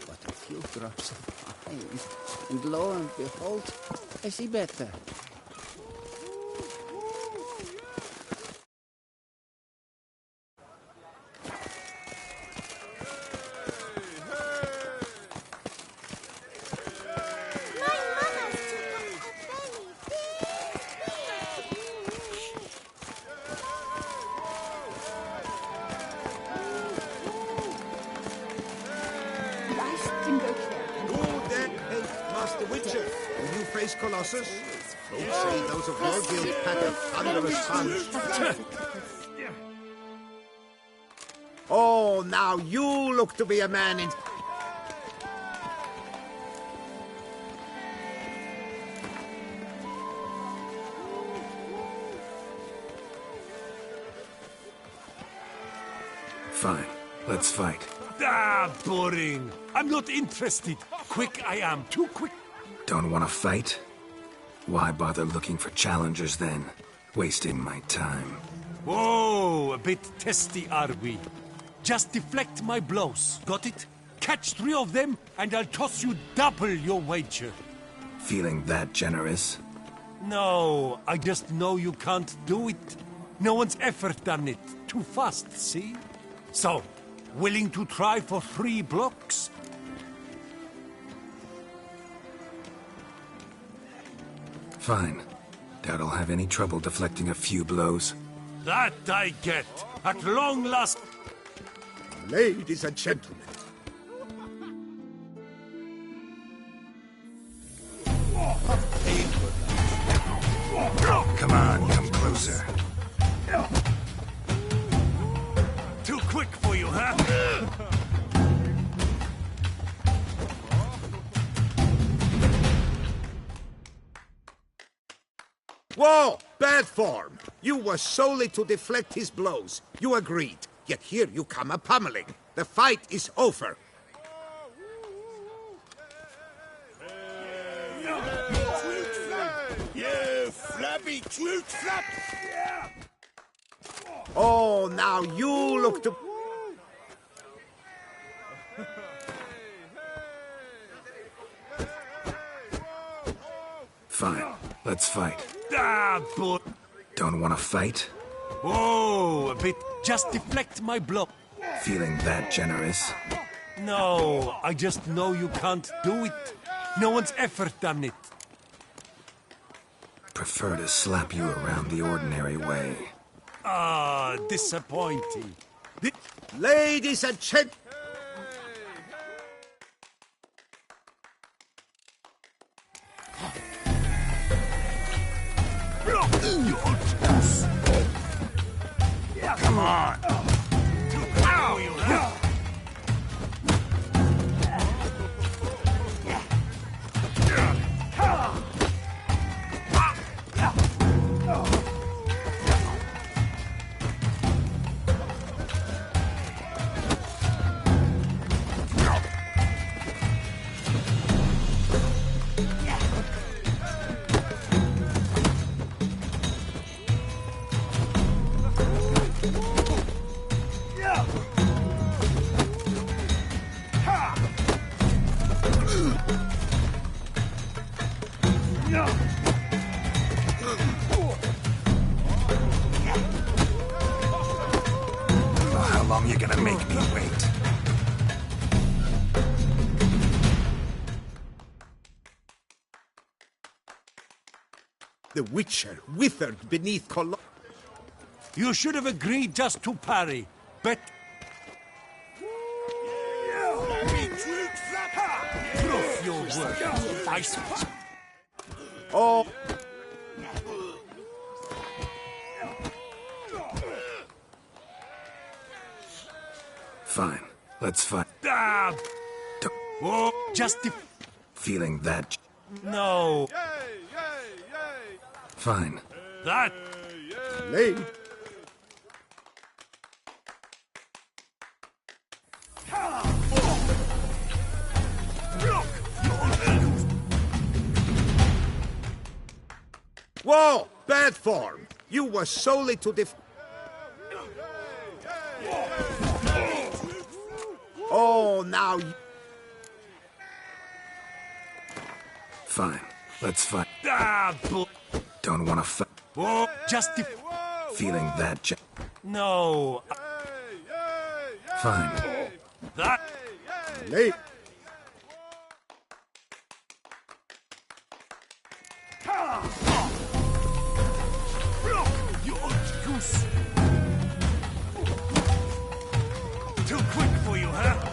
But a few drops of wine, and lo and behold, I see better. Colossus? Don't say those of your guild pack a thunderous punch. Oh, now you look to be a man in... Fine, let's fight. Ah, boring. I'm not interested. Quick I am, too quick. Don't want to fight? Why bother looking for challengers then? Wasting my time. Whoa, a bit testy are we? Just deflect my blows, got it? Catch 3 of them, and I'll toss you double your wager. Feeling that generous? No, I just know you can't do it. No one's ever done it. Too fast, see? So, willing to try for 3 blocks? Fine. Doubt I'll have any trouble deflecting a few blows. That I get. At long last... Ladies and gentlemen. Come on, come closer. Too quick for you, huh? Whoa! Bad form! You were solely to deflect his blows. You agreed. Yet here you come a pummeling. The fight is over. Yeah, flabby cloot flap! Oh, now you look to... Fine, let's fight. Ah, boy. Don't want to fight? Whoa, a bit. Just deflect my blow. Feeling that generous? No, I just know you can't do it. No one's ever done it. Prefer to slap you around the ordinary way. Ah, disappointing. Ladies and gentlemen. Come on. You're gonna make me wait. The Witcher withered beneath You should have agreed just to parry. Bet. Proof your work. I speak. Oh. Fine. Let's fight. Oh, just Feeling that. no. Fine. That. Late. Whoa! Bad form! You were solely to Oh, now you... Fine. Let's fight. Ah, Don't want to fight. oh, just Feeling that. no. Fine. That. Late. You old goose. Too quick for you, huh?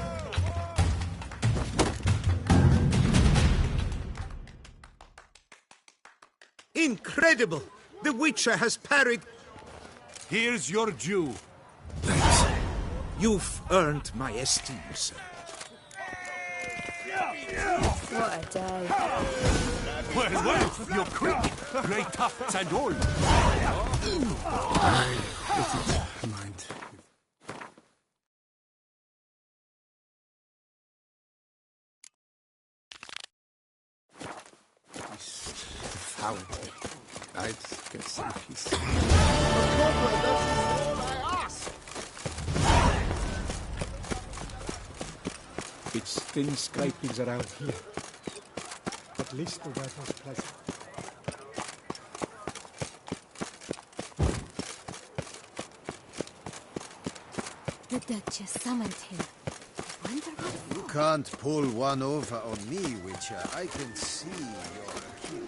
Incredible! The Witcher has parried... Here's your due. Thanks. You've earned my esteem, sir. What a day. Well, you're quick. Great tufts and all. Mind. Foul. I'd get some peace. It's thin scrapings around here. At least the weather's pleasant. The Duchess summoned him. I wonder what. You can't pull one over on me, Witcher. I can see you're a king.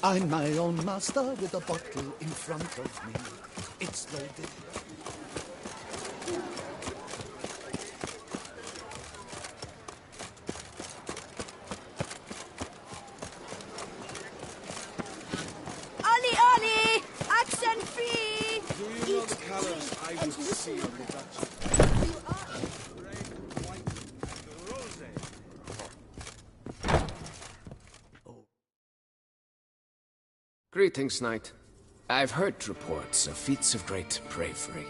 I'm my own master with a bottle in front of me. It's loaded. Ollie, Ollie! Action free! Do you know the colours I would see on the Duchess? Greetings, knight. I've heard reports of feats of great bravery.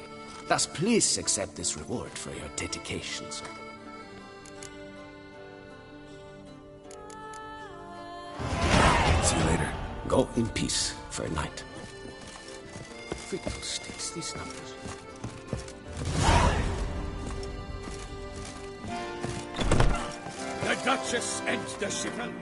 Thus, please accept this reward for your dedications. See you later. Go in peace for a night. Fiddlesticks, these numbers. The Duchess and the shipment.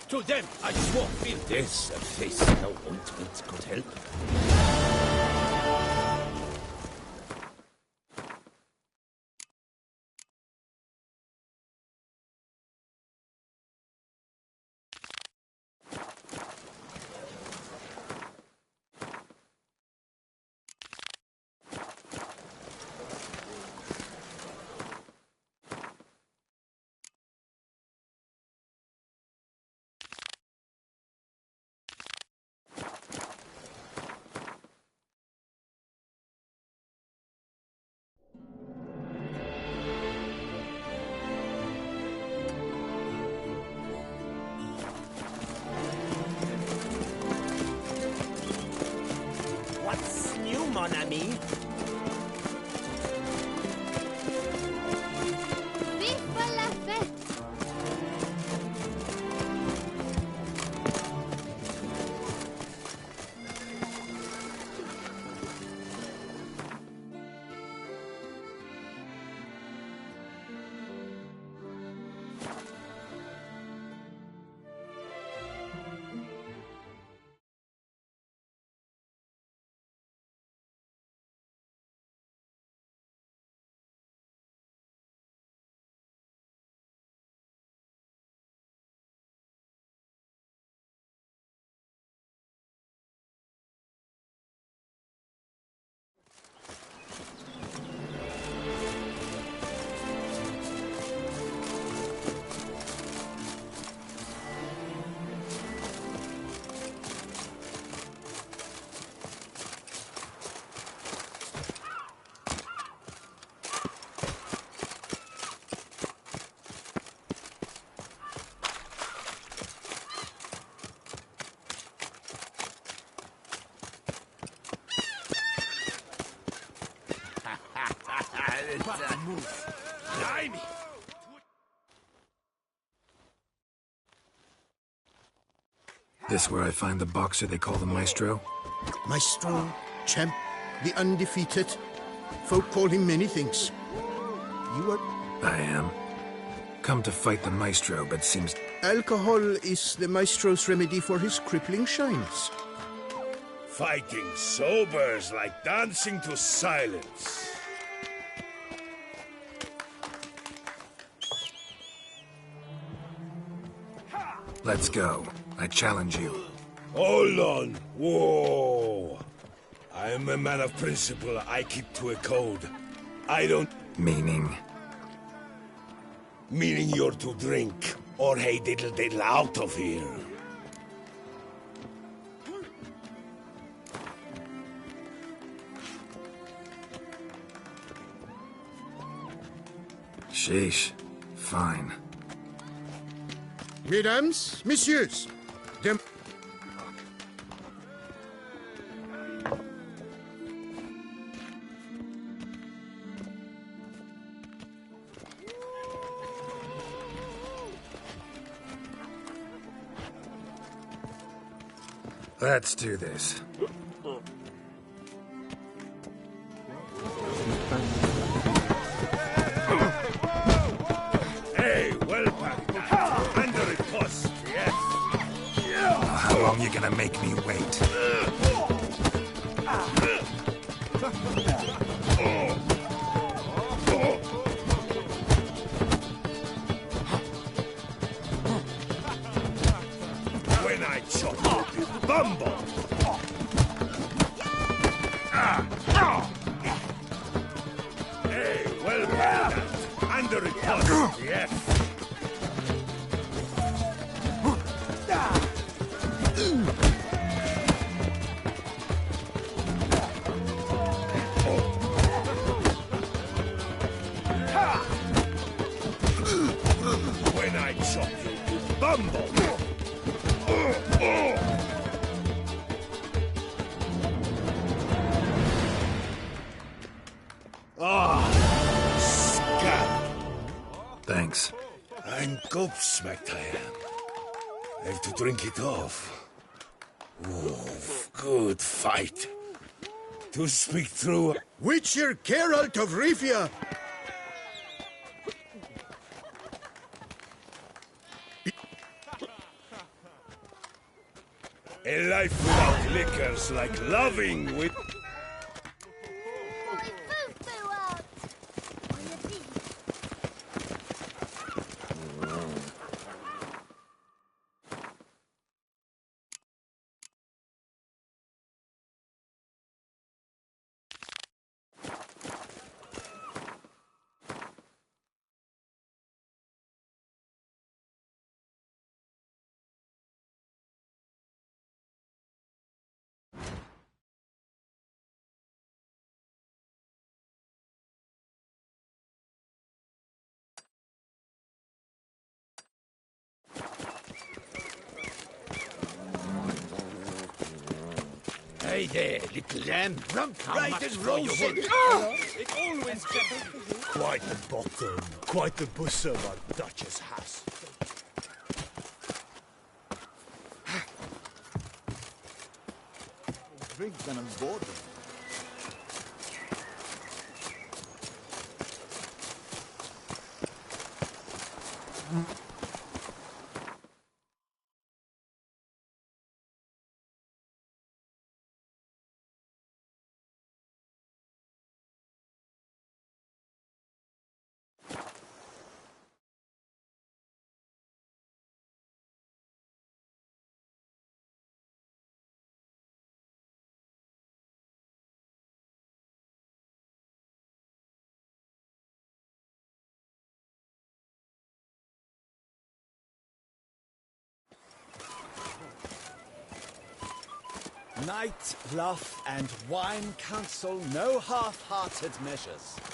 To them I swore in this a face no ointment could help. mon ami. Vive la fête! This where I find the boxer they call the Maestro? Maestro, champ, the undefeated. Folk call him many things. You are... I am. Come to fight the Maestro, but seems... Alcohol is the Maestro's remedy for his crippling shyness. Fighting sober's like dancing to silence. Let's go. I challenge you. Hold on. Whoa. I am a man of principle. I keep to a code. I don't... Meaning? Meaning you're to drink, or hey diddle diddle out of here. Sheesh. Fine. Mesdames, messieurs, the... Let's do this. Hey, well packed. Under a post, yes. How long you gonna make me wait? When I chop up his bumble. Hey, well packed. Under a post, yes. When I chop you to bumble. Scab. Thanks. I'm gobsmacked, I am. I have to drink it off. Ooh, good fight. To speak through... Witcher Geralt of Rivia! A life without liquor's like loving with... Hey there, little lamb. Rump How right much and for your roasted. wood? It always Quite the bottom, quite the bosom our Duchess has. Drink than on board them. Night, laugh, and wine counsel no half-hearted measures.